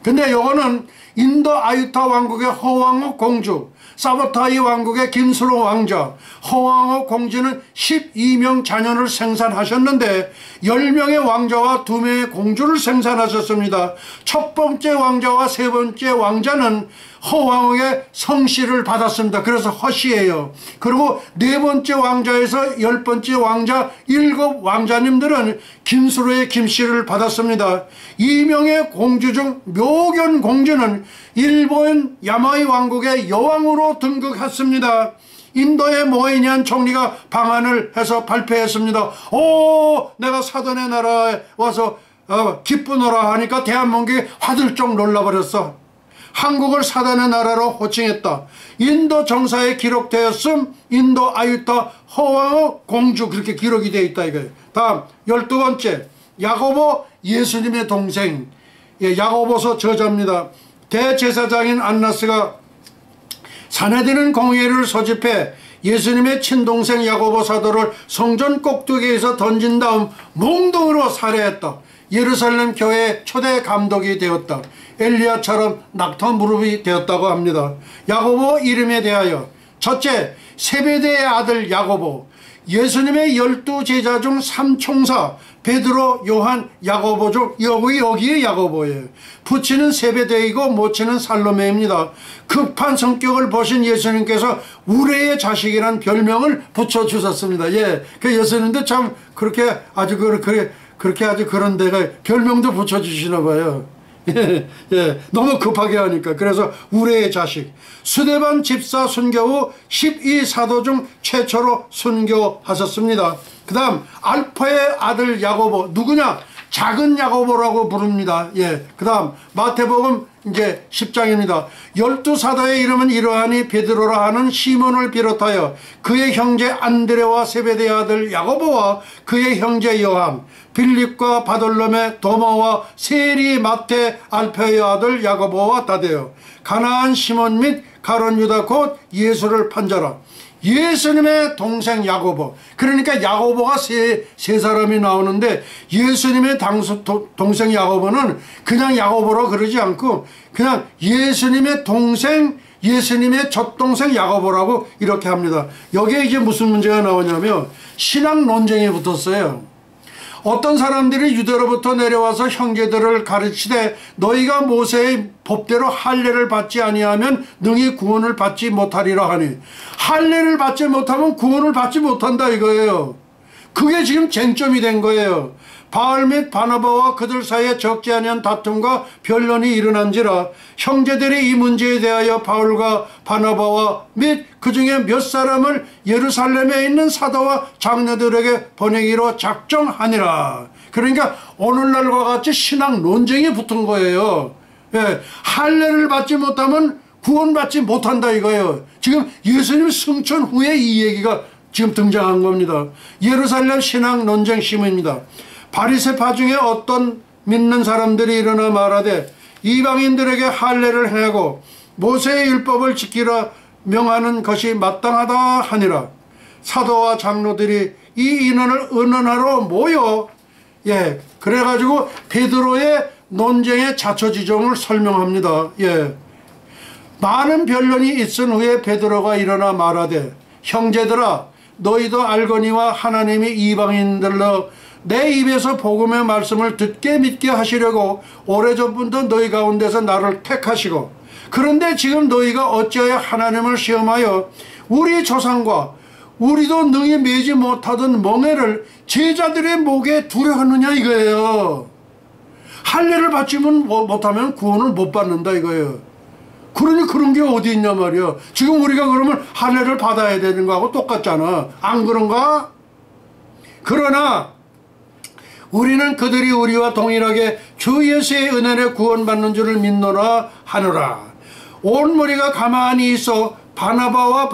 근데 요거는 인도 아유타 왕국의 허왕호 공주, 사바타이 왕국의 김수로 왕자, 허왕호 공주는 12명 자녀를 생산하셨는데 10명의 왕자와 2명의 공주를 생산하셨습니다. 첫 번째 왕자와 세 번째 왕자는 허왕의 성씨를 받았습니다. 그래서 허씨예요. 그리고 네 번째 왕자에서 10번째 왕자 7 왕자님들은 김수로의 김씨를 받았습니다. 2명의 공주 중 묘견 공주는 일본 야마이 왕국의 여왕으로 등극했습니다. 인도의 모이니안 총리가 방한을 해서 발표했습니다. 오, 내가 사돈의 나라에 와서 기쁘노라 하니까 대한민국이 화들짝 놀라버렸어. 한국을 사단의 나라로 호칭했다. 인도 정사에 기록되었음 인도 아유타 허왕의 공주 그렇게 기록이 되어 있다 이거예요. 다음 12번째 야고보 예수님의 동생, 야고보서 저자입니다. 대제사장인 안나스가 사내들은 공회를 소집해 예수님의 친동생 야고보 사도를 성전 꼭두기에서 던진 다음 몽둥이로 살해했다. 예루살렘 교회의 초대 감독이 되었다. 엘리야처럼 낙타 무릎이 되었다고 합니다. 야고보 이름에 대하여 첫째, 세베대의 아들 야고보. 예수님의 12제자 중 3총사 베드로, 요한, 야고보 중 여기에 야고보예요. 부친은 세베대이고 모친은 살로메입니다. 급한 성격을 보신 예수님께서 우레의 자식이란 별명을 붙여주셨습니다. 예, 그 예수님도 참 그렇게 아주 그런 데가 별명도 붙여주시나 봐요. 예, 너무 급하게 하니까. 그래서 우레의 자식. 스데반 집사 순교 후 12사도 중 최초로 순교하셨습니다. 그 다음 알파의 아들 야고보. 누구냐? 작은 야고보라고 부릅니다. 예. 그 다음 마태복음 이제 10장입니다. 12사도의 이름은 이러하니 베드로라 하는 시몬을 비롯하여 그의 형제 안드레와 세베대의 아들 야고보와 그의 형제 요한, 빌립과 바돌로메, 도마와 세리, 마태, 알페의 아들 야고보와 다데오, 가나안 시몬 및 가룟 유다 곧 예수를 판자라. 예수님의 동생 야고보. 그러니까 야고보가 세 사람이 나오는데 예수님의 동생 야고보는 그냥 야고보라고 그러지 않고 그냥 예수님의 동생 예수님의 젖동생 야고보라고 이렇게 합니다. 여기에 이제 무슨 문제가 나오냐면 신학 논쟁이 붙었어요. 어떤 사람들이 유대로부터 내려와서 형제들을 가르치되 너희가 모세의 법대로 할례를 받지 아니하면 능히 구원을 받지 못하리라 하니, 할례를 받지 못하면 구원을 받지 못한다 이거예요. 그게 지금 쟁점이 된 거예요. 바울 및 바나바와 그들 사이에 적지 아니한 다툼과 변론이 일어난지라 형제들이 이 문제에 대하여 바울과 바나바와 및 그 중에 몇 사람을 예루살렘에 있는 사도와 장로들에게 보내기로 작정하니라. 그러니까 오늘날과 같이 신학 논쟁이 붙은 거예요. 예, 할례를 받지 못하면 구원받지 못한다 이거예요. 지금 예수님 승천 후에 이 얘기가 지금 등장한 겁니다. 예루살렘 신학 논쟁 시문입니다. 바리새파 중에 어떤 믿는 사람들이 일어나 말하되 이방인들에게 할례를 행하고 모세의 율법을 지키라 명하는 것이 마땅하다 하니라. 사도와 장로들이 이 인원을 의논하러 모여 그래가지고 베드로의 논쟁의 자초지종을 설명합니다. 많은 변론이 있은 후에 베드로가 일어나 말하되 형제들아 너희도 알거니와 하나님이 이방인들로 내 입에서 복음의 말씀을 듣게 믿게 하시려고 오래전부터 너희 가운데서 나를 택하시고, 그런데 지금 너희가 어찌하여 하나님을 시험하여 우리 조상과 우리도 능히 매지 못하던 멍에를 제자들의 목에 두려 하느냐 이거예요. 할례를 받지 못하면 구원을 못 받는다 이거예요. 그러니 그런 게 어디 있냐 말이야. 지금 우리가 그러면 할례를 받아야 되는 거하고 똑같잖아. 안 그런가? 그러나 우리는 그들이 우리와 동일하게 주 예수의 은혜를 구원받는 줄을 믿노라 하노라. 온 무리가 가만히 있어 바나바와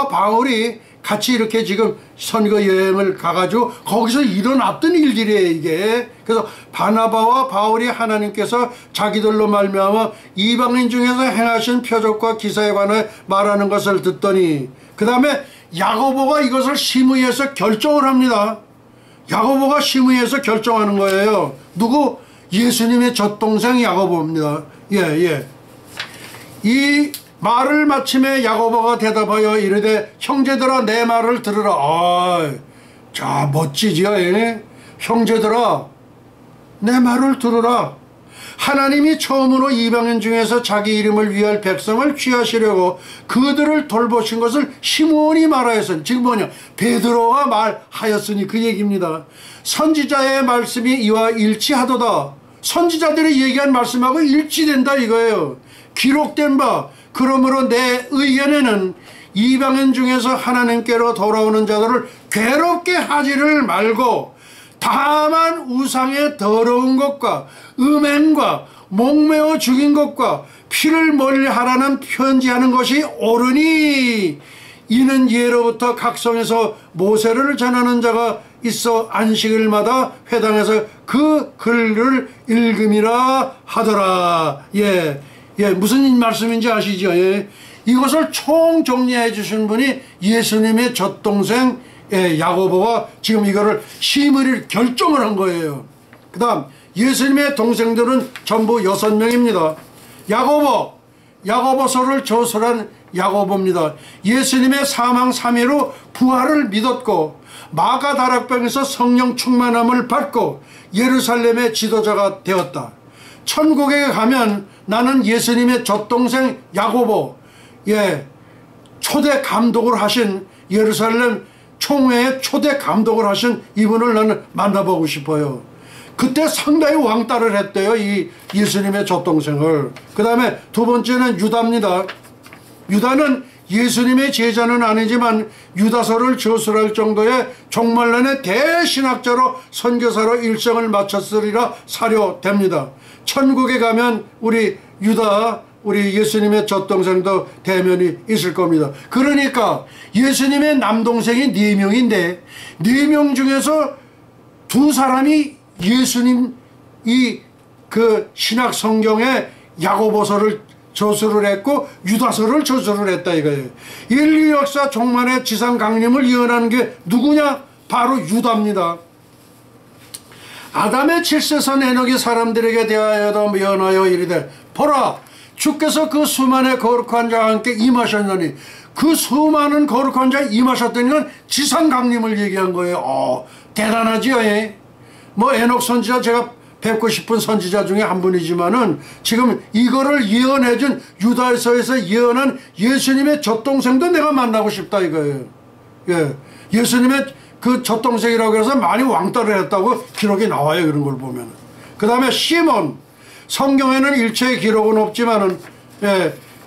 바울이 같이 이렇게 지금 선거 여행을 가가지고 거기서 일어났던 일들이에요 이게. 그래서 바나바와 바울이 하나님께서 자기들로 말미암아 이방인 중에서 행하신 표적과 기사에 관해 말하는 것을 듣더니, 그 다음에 야고보가 이것을 심의해서 결정을 합니다. 야고보가 심의해서 결정하는 거예요. 누구? 예수님의 젖동생 야고보입니다. 이 말을 마침에 야고보가 대답하여 이르되 형제들아 내 말을 들으라. 자 멋지지요. 형제들아 내 말을 들으라. 하나님이 처음으로 이방인 중에서 자기 이름을 위할 백성을 취하시려고 그들을 돌보신 것을 시므온이 말하였으니, 지금 뭐냐, 베드로가 말하였으니 그 얘기입니다. 선지자의 말씀이 이와 일치하도다. 선지자들이 얘기한 말씀하고 일치된다 이거예요. 기록된 바 그러므로 내 의견에는 이방인 중에서 하나님께로 돌아오는 자들을 괴롭게 하지를 말고 다만 우상의 더러운 것과 음행과 목매어 죽인 것과 피를 멀리하라는 편지하는 것이 옳으니, 이는 예로부터 각성에서 모세를 전하는 자가 있어 안식일마다 회당에서 그 글을 읽음이라 하더라. 무슨 말씀인지 아시죠? 이것을 총정리해 주신 분이 예수님의 젖동생 야고보가 지금 이거를 심의를 결정을 한 거예요. 그 다음 예수님의 동생들은 전부 6명입니다. 야고보서를 저술한 야고보입니다. 예수님의 사망 3일 후 부활을 믿었고 마가다락방에서 성령 충만함을 받고 예루살렘의 지도자가 되었다. 천국에 가면 나는 예수님의 젖동생 야고보, 초대 감독을 하신 예루살렘 총회의 초대 감독을 하신 이분을 나는 만나보고 싶어요. 그때 상당히 왕따를 했대요, 이 예수님의 젖동생을. 그 다음에 두 번째는 유다입니다. 유다는 예수님의 제자는 아니지만 유다서를 저술할 정도의 종말론의 대신학자로 선교사로 일생을 마쳤으리라 사료됩니다. 천국에 가면 우리 유다, 우리 예수님의 젖동생도 대면이 있을 겁니다. 그러니까 예수님의 남동생이 4명인데 4명 중에서 2사람이 예수님 그 신약 성경에 야고보서를 저술을 했고 유다서를 저술을 했다 이거예요. 인류 역사 종말의 지상 강림을 예언하는 게 누구냐? 바로 유다입니다. 아담의 7세선 에녹이 사람들에게 대하여도 예언하여 이르되 보라 주께서 그 수많은 거룩한 자와 함께 임하셨느니, 그 수많은 거룩한 자에 임하셨다는 건 지상 강림을 얘기한 거예요. 대단하지요. 뭐 에녹 선지자, 제가 뵙고 싶은 선지자 중에 한 분이지만은 지금 이거를 예언해준, 유다서에서 예언한 예수님의 젖동생도 내가 만나고 싶다 이거예요. 예수님의 그 젖동생이라고 해서 많이 왕따를 했다고 기록이 나와요. 그런 걸 보면. 그 다음에 시몬, 성경에는 일체의 기록은 없지만은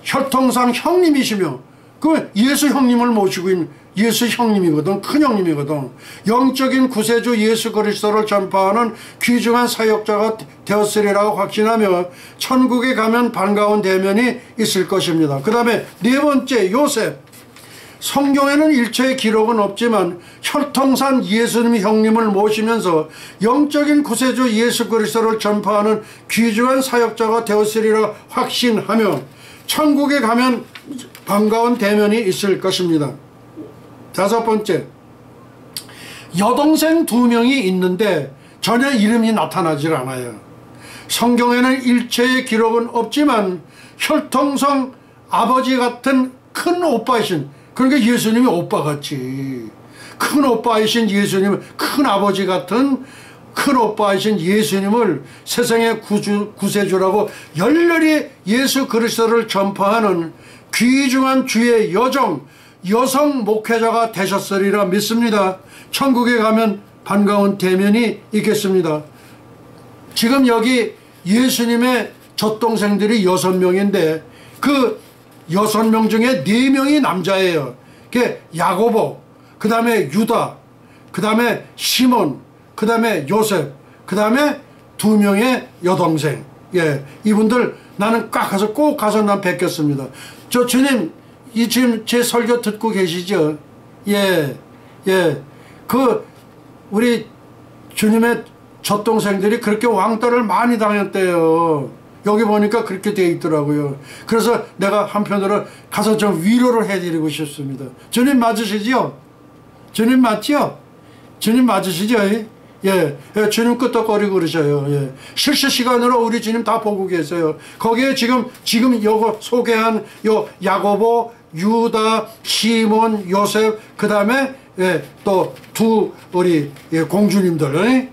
혈통상 형님이시며 그 예수 형님을 모시고 있는 예수 형님이거든. 큰 형님이거든. 영적인 구세주 예수 그리스도를 전파하는 귀중한 사역자가 되었으리라고 확신하며 천국에 가면 반가운 대면이 있을 것입니다. 그 다음에 네 번째, 요셉. 성경에는 일체의 기록은 없지만 혈통상 예수님 형님을 모시면서 영적인 구세주 예수 그리스도를 전파하는 귀중한 사역자가 되었으리라 확신하며 천국에 가면 반가운 대면이 있을 것입니다. 다섯 번째, 여동생 2명이 있는데 전혀 이름이 나타나질 않아요. 성경에는 일체의 기록은 없지만 혈통상 아버지 같은 큰 오빠이신, 그러니까 예수님이 오빠같이 큰 오빠이신 예수님을, 큰 아버지 같은 큰 오빠이신 예수님을 세상의 구세주라고 열렬히 예수 그리스도를 전파하는 귀중한 주의 여성 목회자가 되셨으리라 믿습니다. 천국에 가면 반가운 대면이 있겠습니다. 지금 여기 예수님의 젖동생들이 6명인데 그 6명 중에 4명이 남자예요. 그게 야고보, 그 다음에 유다, 그 다음에 시몬, 그 다음에 요셉, 그 다음에 2명의 여동생. 이분들 나는 꼭 가서 난 뵙겠습니다. 저 주님, 지금 제 설교 듣고 계시죠? 그 우리 주님의 젖동생들이 그렇게 왕따를 많이 당했대요. 여기 보니까 그렇게 돼 있더라고요. 그래서 내가 한편으로 가서 좀 위로를 해드리고 싶습니다. 주님 맞으시죠? 주님 맞죠? 주님 맞으시죠? 주님 끄떡거리고 그러셔요. 실시간으로 우리 주님 다 보고 계세요. 거기에 지금 요거 소개한 요 야고보, 유다, 시몬, 요셉, 그 다음에 또 우리 공주님들,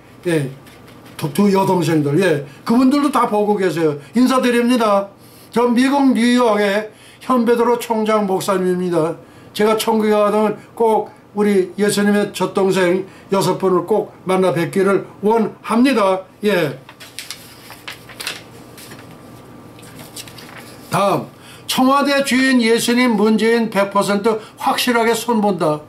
두 여동생들, 그분들도 다 보고 계세요. 인사드립니다. 저 미국 뉴욕의 현베드로 총장 목사님입니다. 제가 천국에 가면 꼭 우리 예수님의 젖동생 6분을 꼭 만나 뵙기를 원합니다. 다음, 청와대 주인 예수님 문재인 100% 확실하게 손본다.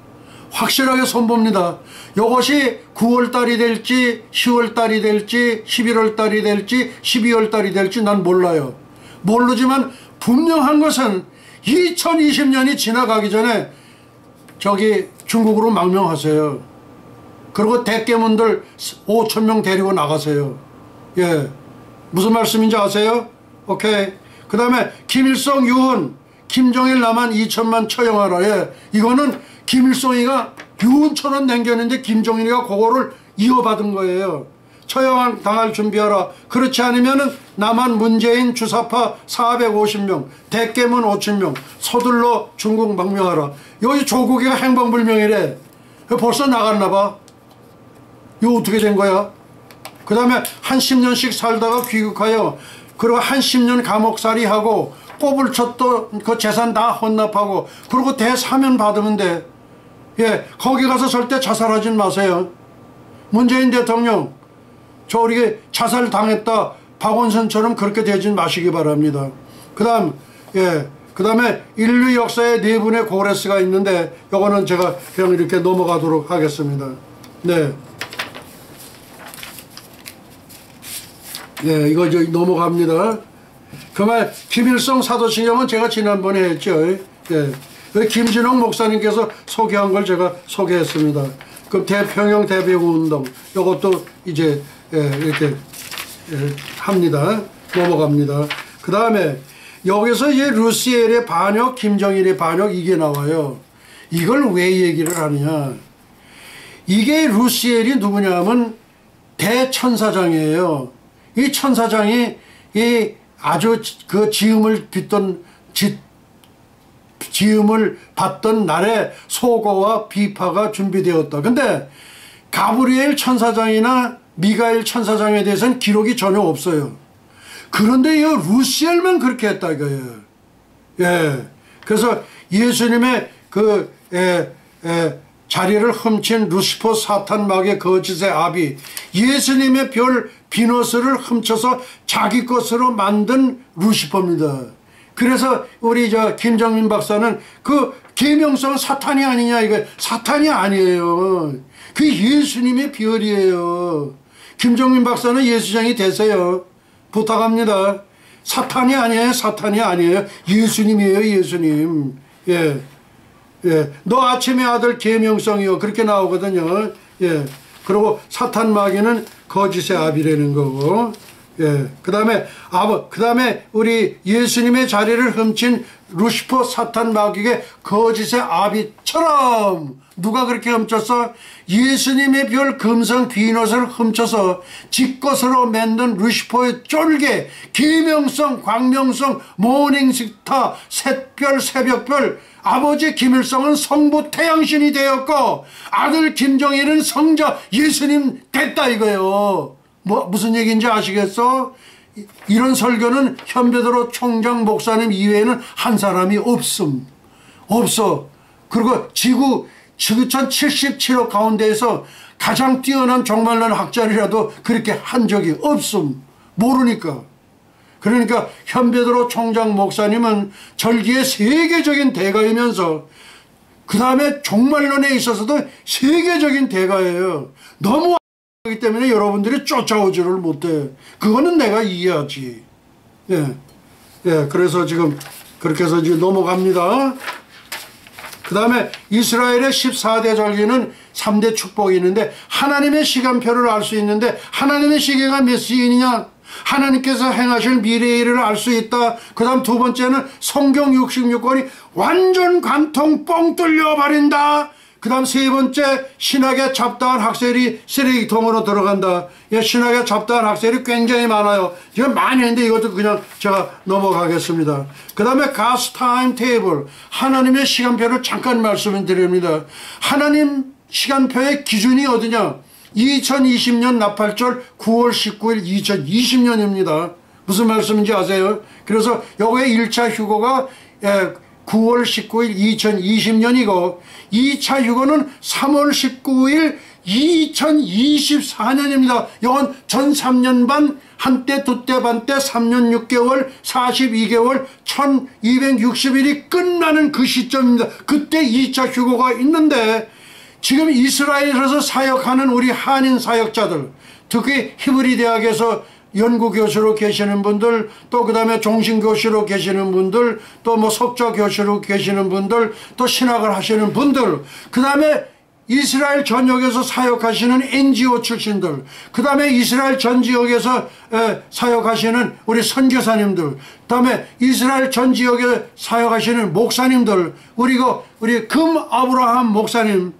확실하게 손봅니다. 이것이 9월달이 될지 10월달이 될지 11월달이 될지 12월달이 될지 난 몰라요. 모르지만 분명한 것은 2020년이 지나가기 전에 저기 중국으로 망명하세요. 그리고 대깨문들 5,000명 데리고 나가세요. 무슨 말씀인지 아세요? 오케이. 그 다음에 김일성 유언, 김정일 남한 2천만 처형하라. 이거는 김일성이가 유언처럼 남겼는데 김정일이가 그거를 이어받은 거예요. 처형 당할 준비하라. 그렇지 않으면은 남한 문재인 주사파 450명, 대깨문 5,000명, 서둘러 중국 망명하라. 여기 조국이가 행방불명이래. 벌써 나갔나 봐. 이거 어떻게 된 거야? 그 다음에 한 10년씩 살다가 귀국하여 그리고 한 10년 감옥살이 하고 꼽을 쳤도 그 재산 다 헌납하고 그리고 대사면 받으면 돼. 거기 가서 절대 자살하진 마세요. 문재인 대통령, 저 우리 자살 당했다 박원순처럼 그렇게 되진 마시기 바랍니다. 그 다음에 인류 역사에 4분의 고레스가 있는데 요거는 제가 그냥 이렇게 넘어가도록 하겠습니다. 이거 넘어갑니다. 그 말 김일성 사도신경은 제가 지난번에 했죠. 김진홍 목사님께서 소개한 걸 제가 소개했습니다. 그 대평양 대비운동 이것도 이제 이렇게 합니다. 넘어갑니다. 그 다음에 여기서 이제 루시엘의 반역, 김정일의 반역 이게 나와요. 이걸 왜 얘기를 하느냐? 이게 루시엘이 누구냐면 대천사장이에요. 이 천사장이 이 아주 그 지음을 받던 날에 소고와 비파가 준비되었다. 근데 가브리엘 천사장이나 미가엘 천사장에 대해서는 기록이 전혀 없어요. 그런데 이 루시엘만 그렇게 했다 이거예요. 예. 그래서 예수님의 자리를 훔친 루시퍼 사탄 마귀의 거짓의 아비, 예수님의 별 비너스를 훔쳐서 자기 것으로 만든 루시퍼입니다. 그래서 우리 김정민 박사는 그 계명성은 사탄이 아니냐, 이거 사탄이 아니에요. 그 예수님의 별이에요. 김정민 박사는 예수장이 되세요. 부탁합니다. 사탄이 아니에요. 사탄이 아니에요. 예수님이에요. 예수님. 예. 예. 너 아침의 아들 계명성이요. 그렇게 나오거든요. 예. 그리고 사탄 마귀는 거짓의 아비라는 거고. 예. 그 다음에 우리 예수님의 자리를 훔친 루시퍼 사탄 마귀의 거짓의 아비처럼 누가 그렇게 훔쳤어? 예수님의 별 금성 비너스를 훔쳐서 지 것으로 만든 루시퍼의 쫄개, 계명성, 광명성, 모닝스타, 샛별, 새벽별, 아버지 김일성은 성부 태양신이 되었고 아들 김정일은 성자 예수님 됐다 이거예요. 무슨 얘기인지 아시겠어? 이런 설교는 현배도로 총장 목사님 이외에는 한 사람이 없어. 그리고 지구촌 77억 가운데에서 가장 뛰어난 종말론 학자리라도 그렇게 한 적이 없음. 모르니까. 그러니까 현배도로 총장 목사님은 절기의 세계적인 대가이면서 그 다음에 종말론에 있어서도 세계적인 대가예요. 너무 그렇기 때문에 여러분들이 쫓아오지를 못해. 그거는 내가 이해하지. 예. 그래서 지금 그렇게 해서 지금 넘어갑니다. 그 다음에 이스라엘의 14대 절기는 3대 축복이 있는데 하나님의 시간표를 알 수 있는데 하나님의 시계가 몇 시이냐? 하나님께서 행하실 미래의 일을 알 수 있다. 그 다음 두 번째는 성경 66권이 완전 관통 뻥 뚫려버린다. 그 다음 세 번째, 신학에 잡다한 학설이 쓰레기통으로 들어간다. 신학에 잡다한 학설이 굉장히 많아요. 지금 많이 했는데 이것도 그냥 제가 넘어가겠습니다. 그 다음에 God's time table, 하나님의 시간표를 잠깐 말씀을 드립니다. 하나님 시간표의 기준이 어디냐? 2020년 나팔절 9월 19일 2020년입니다. 무슨 말씀인지 아세요? 그래서 여기에 1차 휴거가 9월 19일 2020년이고 2차 휴거는 3월 19일 2024년입니다. 이건 전 3년 반, 한때 두때 반때 3년 6개월 42개월 1260일이 끝나는 그 시점입니다. 그때 2차 휴거가 있는데 지금 이스라엘에서 사역하는 우리 한인 사역자들, 특히 히브리 대학에서 연구교수로 계시는 분들, 또 그 다음에 종신교수로 계시는 분들, 또 뭐 석좌교수로 계시는 분들, 또 신학을 하시는 분들, 그 다음에 이스라엘 전역에서 사역하시는 NGO 출신들, 그 다음에 이스라엘 전 지역에서 사역하시는 우리 선교사님들, 그 다음에 이스라엘 전 지역에 사역하시는 목사님들, 우리 금 아브라함 목사님,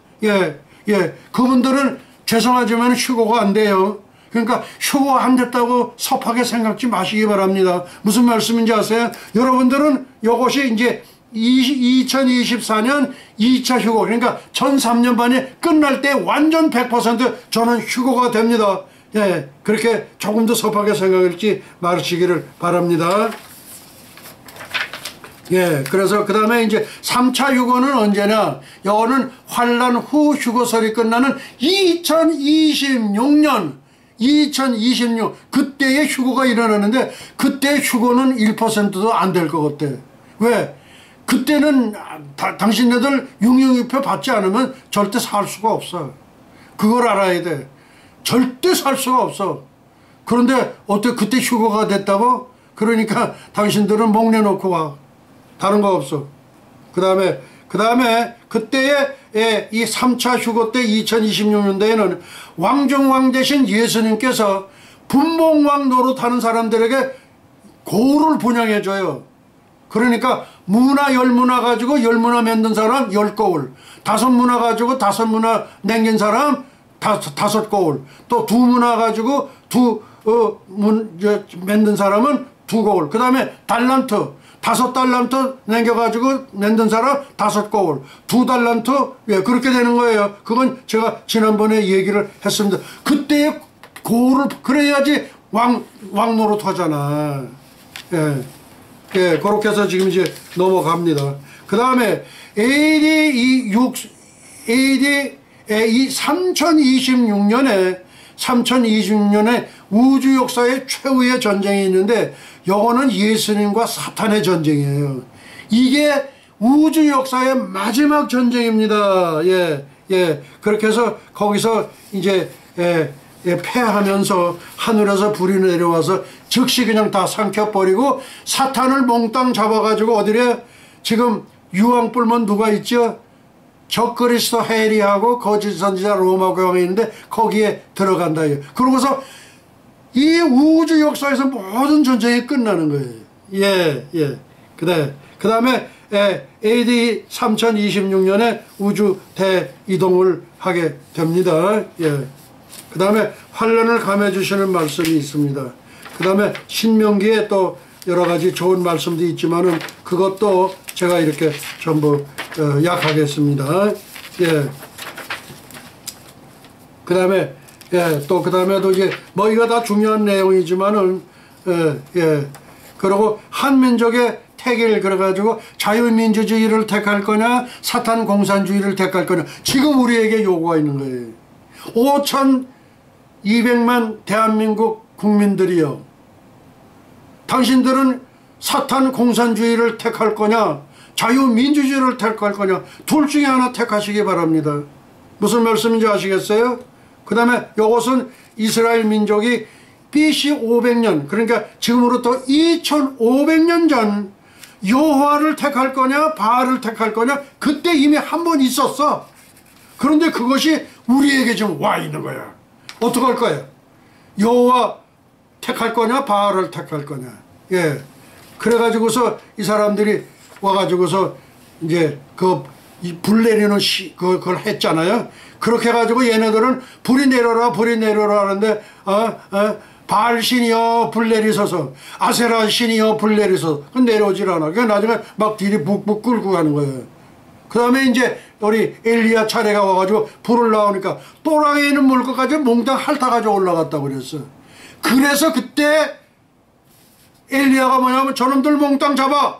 그분들은 죄송하지만 휴거가 안 돼요. 그러니까 휴거가 안 됐다고 섭하게 생각지 마시기 바랍니다. 무슨 말씀인지 아세요? 여러분들은 이것이 이제 2024년 2차 휴거, 그러니까 전 3년 반이 끝날 때 완전 100% 저는 휴거가 됩니다. 그렇게 조금 더 섭하게 생각할지 마시기를 바랍니다. 그래서 그 다음에 이제 3차 휴거는 언제냐? 이거는 환란 후 휴거설이 끝나는 2026년 그때의 휴거가 일어나는데 그때 휴거는 1%도 안 될 것 같아. 왜? 그때는 당신네들 융유표 받지 않으면 절대 살 수가 없어. 그걸 알아야 돼. 절대 살 수가 없어. 그런데 어떻게 그때 휴거가 됐다고? 그러니까 당신들은 목 내놓고 와. 다른 거 없어. 그 다음에 그때의 이 3차 휴거 때 2026년도에는 왕중왕 대신 예수님께서 분봉왕 노릇하는 사람들에게 고를 분양해줘요. 그러니까 문화 10문화 가지고 10문화 만든 사람 10거울, 5문화 가지고 5문화 남긴 사람 5거울, 또 2문화 가지고 만든 사람은 2거울. 그 다음에 달란트 5달란트 남겨가지고 만든 사람 5거울, 2달란트, 예, 그렇게 되는 거예요. 그건 제가 지난번에 얘기를 했습니다. 그때의 고을을 그래야지 왕노릇 하잖아. 예, 예, 그렇게 해서 지금 이제 넘어갑니다. 그 다음에 AD 3026년에 우주 역사의 최후의 전쟁이 있는데, 요거는 예수님과 사탄의 전쟁이에요. 이게 우주 역사의 마지막 전쟁입니다. 예, 예. 그렇게 해서 거기서 이제 패하면서 하늘에서 불이 내려와서 즉시 그냥 다 삼켜버리고, 사탄을 몽땅 잡아가지고 어디래? 지금 유황 뿔면 누가 있죠? 적그리스도 해리하고 거짓 선지자 로마 교황이 있는데 거기에 들어간다. 그러고서 이 우주 역사에서 모든 전쟁이 끝나는 거예요. 예, 예. 그 다음에 AD 3026년에 우주 대이동을 하게 됩니다. 예. 그 다음에 환란을 감해 주시는 말씀이 있습니다. 그 다음에 신명기에 또 여러 가지 좋은 말씀도 있지만은 그것도 제가 이렇게 전부 약하겠습니다. 예. 그 다음에 예, 또 그 다음에도 이제 뭐 이거 다 중요한 내용이지만은 예. 그리고 한민족의 택일 그래가지고 자유민주주의를 택할 거냐 사탄 공산주의를 택할 거냐, 지금 우리에게 요구가 있는 거예요. 5200만 대한민국 국민들이요, 당신들은 사탄 공산주의를 택할 거냐 자유민주주의를 택할 거냐, 둘 중에 하나 택하시기 바랍니다. 무슨 말씀인지 아시겠어요? 그 다음에 이것은 이스라엘 민족이 BC 500년, 그러니까 지금으로부터 2500년 전 여호와를 택할 거냐 바알을 택할 거냐, 그때 이미 한 번 있었어. 그런데 그것이 우리에게 지금 와 있는 거야. 어떡할 거야? 여호와 택할 거냐 바알을 택할 거냐. 예. 그래가지고서 이 사람들이 와가지고서 이제 불 내리는 그걸 했잖아요. 그렇게 해가지고 얘네들은 불이 내려라 하는데 바알 신이여 불 내리소서, 아세라 신이여 불 내리소서. 그 내려오질 않아. 그 나중에 막 뒤를 북북 끌고 가는 거예요. 그 다음에 이제 우리 엘리야 차례가 와가지고 불을 나오니까 또랑에 있는 물고까지 몽땅 핥아가지고 올라갔다고 그랬어. 그래서 그때 엘리야가 뭐냐면 저놈들 몽땅 잡아,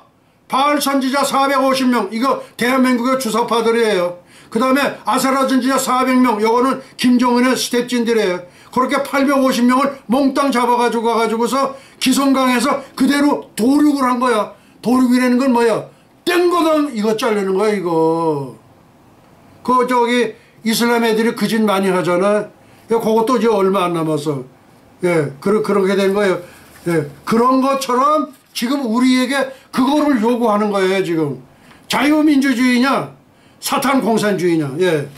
바알 선지자 450명, 이거 대한민국의 주사파들이에요. 그 다음에 아세라 선지자 400명, 요거는 김정은의 스텝진들이에요. 그렇게 850명을 몽땅 잡아가지고 가가지고서 기성강에서 그대로 도륙을 한 거야. 도륙이라는 건 뭐야? 땡거당 이거 자르는 거야, 이거. 저기 이슬람 애들이 그 짓 많이 하잖아. 그것도 이제 얼마 안 남았어. 예, 그렇게 된 거예요. 예, 그런 것처럼 지금 우리에게 그거를 요구하는 거예요, 지금. 자유민주주의냐, 사탄 공산주의냐, 예.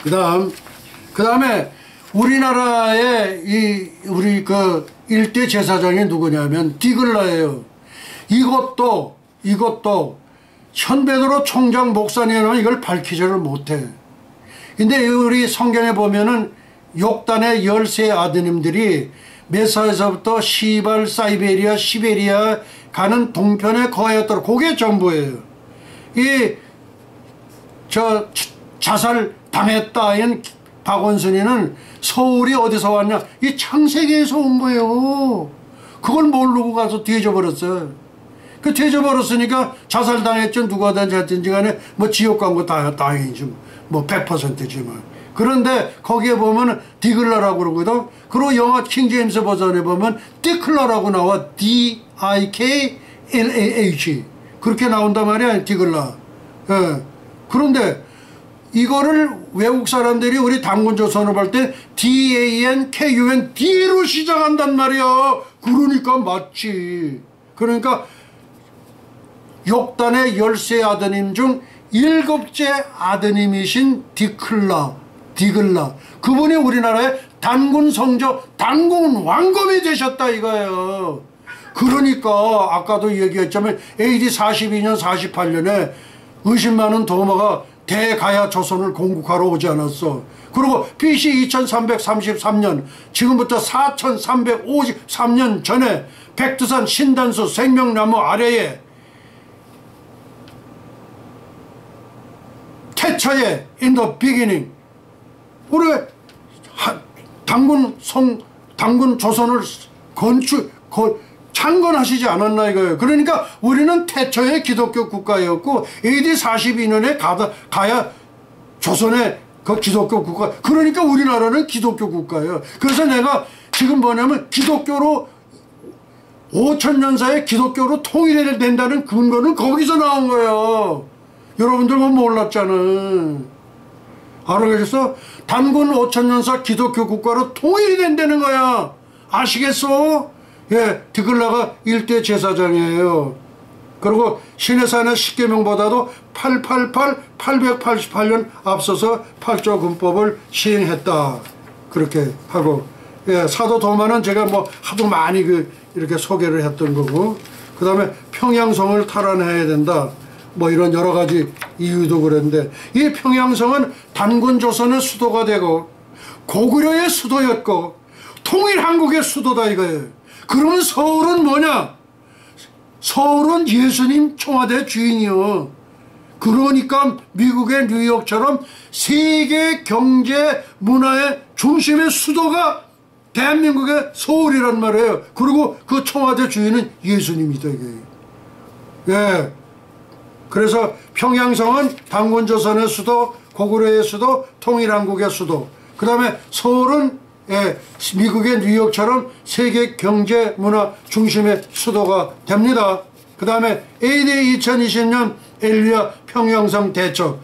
그 다음에 우리나라의 우리 일대 제사장이 누구냐면 디글라예요. 이것도 현베드로 총장 목사님은 이걸 밝히지를 못해. 근데 우리 성경에 보면은 욕단의 13 아드님들이 메사에서부터 시발, 사이베리아, 시베리아 가는 동편에 거하였더라. 그게 전부예요. 자살 당했다인 박원순이는 서울이 어디서 왔냐? 이 창세기에서 온 거예요. 그걸 모르고 가서 뒤져버렸어요. 그 뒤져버렸으니까 자살당했죠. 누가 됐든지 간에 뭐 지옥 광고 다행이지. 뭐 100%지만. 그런데 거기에 보면 디글라라고 그러거든. 그리고 영화 킹제임스 버전에 보면 디클라라고 나와. D-I-K-L-A-H. 그렇게 나온단 말이야, 디글라. 예. 그런데 이거를 외국 사람들이 우리 당군조선을 볼 때 D-A-N-K-U-N D로 시작한단 말이야. 그러니까 맞지. 그러니까 욕단의 13 아드님 중 7째 아드님이신 디글라, 그분이 우리나라의 단군 성조, 단군 왕검이 되셨다 이거예요. 그러니까 아까도 얘기했지만 AD 42년 48년에 의심많은 도마가 대가야 조선을 공국하러 오지 않았어. 그리고 BC 2333년, 지금부터 4353년 전에 백두산 신단수 생명나무 아래에 태초에 in the beginning 우리 당군 조선을 창건하시지 않았나 이거예요. 그러니까 우리는 태초의 기독교 국가였고 AD 42년에 가야 조선의 그 기독교 국가, 그러니까 우리나라는 기독교 국가예요. 그래서 내가 지금 뭐냐면 기독교로 5000년 사이에 기독교로 통일이 된다는 근거는 거기서 나온 거예요. 여러분들은 몰랐잖아. 알아계셨어? 단군 5000년사 기독교 국가로 통일이 된다는 거야. 아시겠어? 예, 드글라가 일대 제사장이에요. 그리고 신해산의 십계명보다도 888년 앞서서 8조 군법을 시행했다. 그렇게 하고, 예, 사도 도마는 제가 뭐 하도 많이 이렇게 소개를 했던 거고, 그 다음에 평양성을 탈환해야 된다. 뭐 이런 여러 가지 이유도 그랬는데, 이 평양성은 단군 조선의 수도가 되고 고구려의 수도였고 통일한국의 수도다 이거예요. 그러면 서울은 뭐냐? 서울은 예수님 청와대 주인이요. 그러니까 미국의 뉴욕처럼 세계 경제 문화의 중심의 수도가 대한민국의 서울이란 말이에요. 그리고 그 청와대 주인은 예수님이다 이게. 예. 그래서 평양성은 단군조선의 수도, 고구려의 수도, 통일한국의 수도. 그 다음에 서울은 미국의 뉴욕처럼 세계 경제 문화 중심의 수도가 됩니다. 그 다음에 AD 2020년 엘리야 평양성 대첩.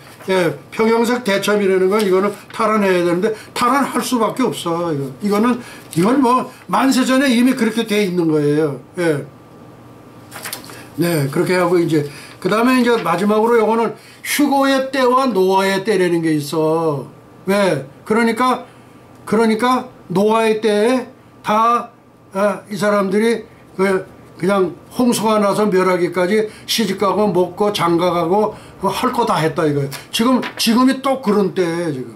평양성 대첩이라는 건 이거는 탈환해야 되는데 탈환할 수밖에 없어. 이건 뭐 만세전에 이미 그렇게 돼 있는 거예요. 네, 그렇게 하고 이제 그 다음에 이제 마지막으로 요거는 휴고의 때와 노아의 때라는 게 있어. 왜? 그러니까 노아의 때에 다 이 사람들이 그냥 홍수가 나서 멸하기까지 시집가고 먹고 장가가고 할 거 다 했다 이거예요. 지금이 또 그런 때예요 지금.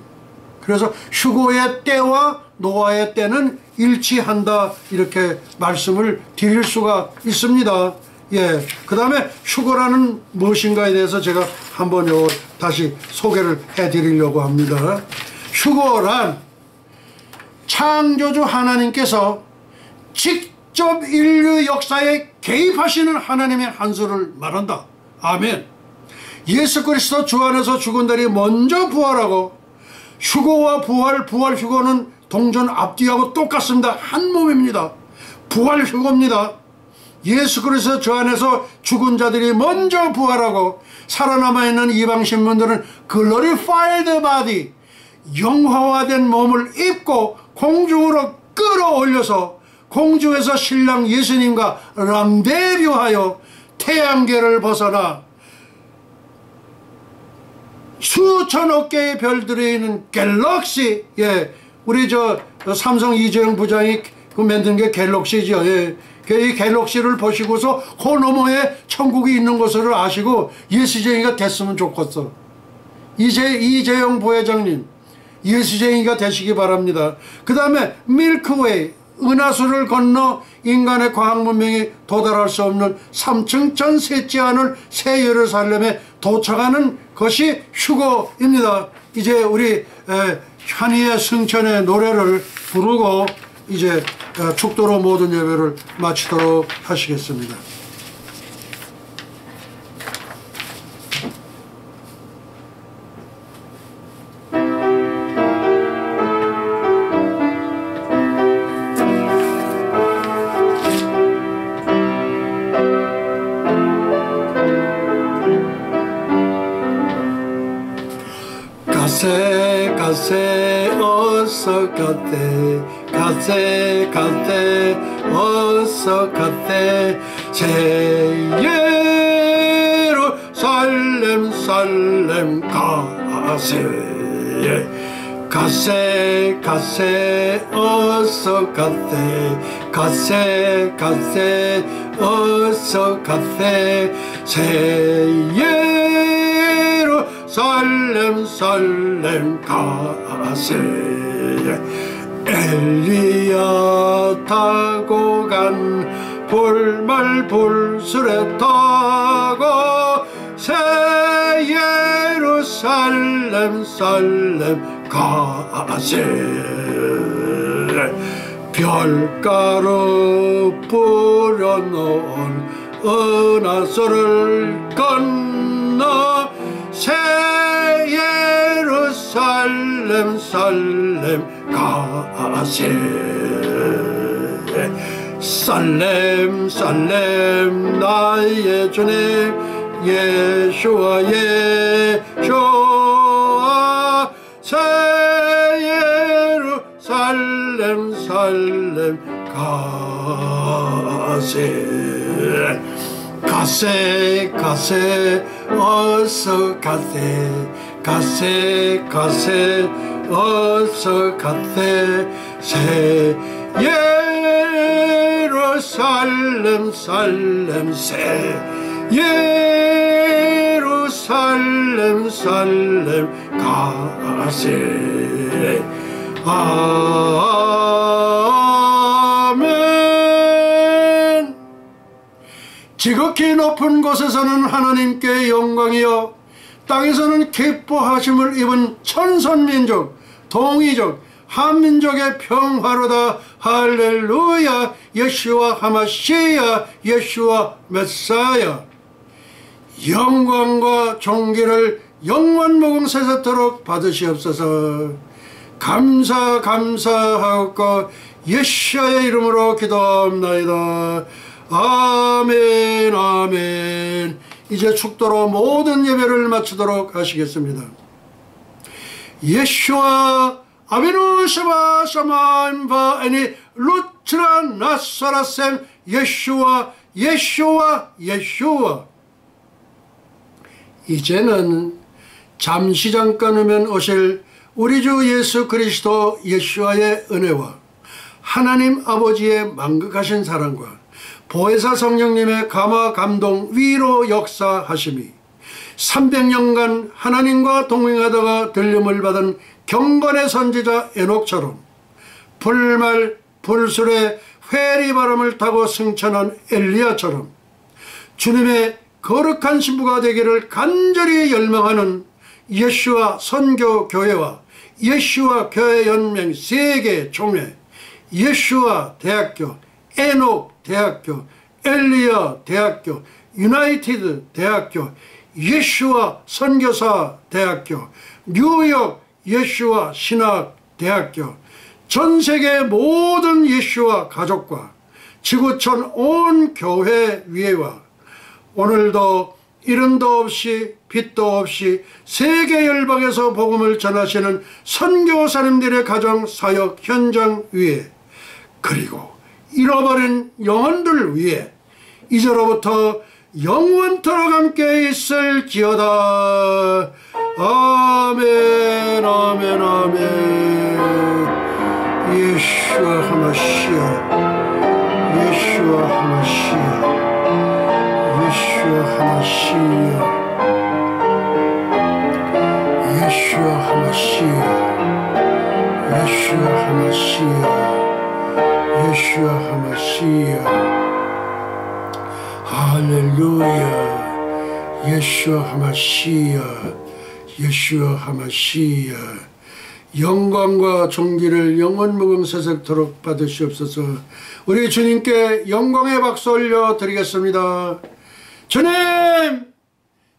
그래서 휴고의 때와 노아의 때는 일치한다 이렇게 말씀을 드릴 수가 있습니다. 예, 그 다음에 휴거라는 무엇인가에 대해서 제가 한번 다시 소개를 해드리려고 합니다. 휴거란 창조주 하나님께서 직접 인류 역사에 개입하시는 하나님의 한 수를 말한다. 아멘. 예수 그리스도 주 안에서 죽은 자들이 먼저 부활하고 휴거와 부활 휴거는 동전 앞뒤하고 똑같습니다. 한 몸입니다. 부활 휴거입니다. 예수 그리스도 주 안에서 죽은 자들이 먼저 부활하고 살아남아있는 이방 신분들은 glorified body, 영화화된 몸을 입고 공중으로 끌어올려서 공중에서 신랑 예수님과 랑데뷰하여 태양계를 벗어나 수천억 개의 별들이 있는 갤럭시, 우리 삼성 이재용 부장이 만든 게 갤럭시죠. 이 갤럭시를 보시고서 그 너머에 천국이 있는 것을 아시고 예수쟁이가 됐으면 좋겠어. 이재용 부회장님, 예수쟁이가 되시기 바랍니다. 그 다음에 밀크웨이, 은하수를 건너 인간의 과학 문명이 도달할 수 없는 3층 전 셋째 하늘 새 예루살렘에 도착하는 것이 휴거입니다. 이제 우리 현희의 승천의 노래를 부르고 이제 축도로 모든 예배를 마치도록 하시겠습니다. 가세 어서 가세 어서 가세 새 예루살렘 살렘 가세 어서 가세 어서 가세 새 예루살렘 살렘 가세 엘리야 타고 간 볼말 볼술에 타고 새 예루살렘 살렘 가세 별가루 뿌려놓은 은하수를 건너 새 예루살렘 살렘 가세 살렘 살렘 나의 주님 예수와 예수와 새 예루살렘 살렘 가세 가세 가세 어서 가세 가세 가세 어서 가세 새 예루살렘 살렘 새 예루살렘 살렘 가세 아멘. 지극히 높은 곳에서는 하나님께 영광이요 땅에서는 기뻐하심을 입은 천선민족 동이족 한민족의 평화로다. 할렐루야. 예수와 하마시야 예수와 메사야. 영광과 존귀를 영원 무궁세세토록 받으시옵소서. 감사하고 예수의 이름으로 기도합나이다. 아멘 아멘. 이제 축도로 모든 예배를 마치도록 하시겠습니다. 예수와 아비누 샤바 샤마임바 애니 루트라 나사라셈 예수와 이제는 잠시 잠깐 후면 오실 우리 주 예수 그리스도 예수와의 은혜와 하나님 아버지의 만극하신 사랑과 보혜사 성령님의 감화 감동 위로 역사하심이 300년간 하나님과 동행하다가 들림을 받은 경건의 선지자 에녹처럼 불말 불술의 회리바람을 타고 승천한 엘리야처럼 주님의 거룩한 신부가 되기를 간절히 열망하는 예수와 선교교회와 예수와 교회연맹 세계 총회, 예수와 대학교, 에녹 대학교, 엘리야 대학교, 유나이티드 대학교, 예수와 선교사 대학교, 뉴욕 예수와 신학대학교, 전세계 모든 예수와 가족과 지구촌 온 교회 위에와 오늘도 이름도 없이 빛도 없이 세계 열방에서 복음을 전하시는 선교사님들의 가정 사역 현장 위에 그리고 잃어버린 영혼들 위에 이제로부터 영원토록 함께 있을지어다. 아멘 아멘 아멘. 예수와 하마시아 예수와 하마시아 예수와 하마시아 예수와 하마시아 예수와 하마시아 예수와 하마시아 할렐루야. 예수와 하마시아 예수와 하마시아. 영광과 존귀를 영원 무궁세세토록 받으시옵소서. 우리 주님께 영광의 박수 올려 드리겠습니다. 주님,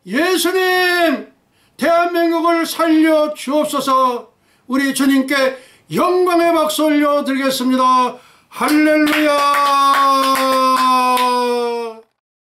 예수님, 대한민국을 살려 주옵소서. 우리 주님께 영광의 박수 올려 드리겠습니다. 할렐루야.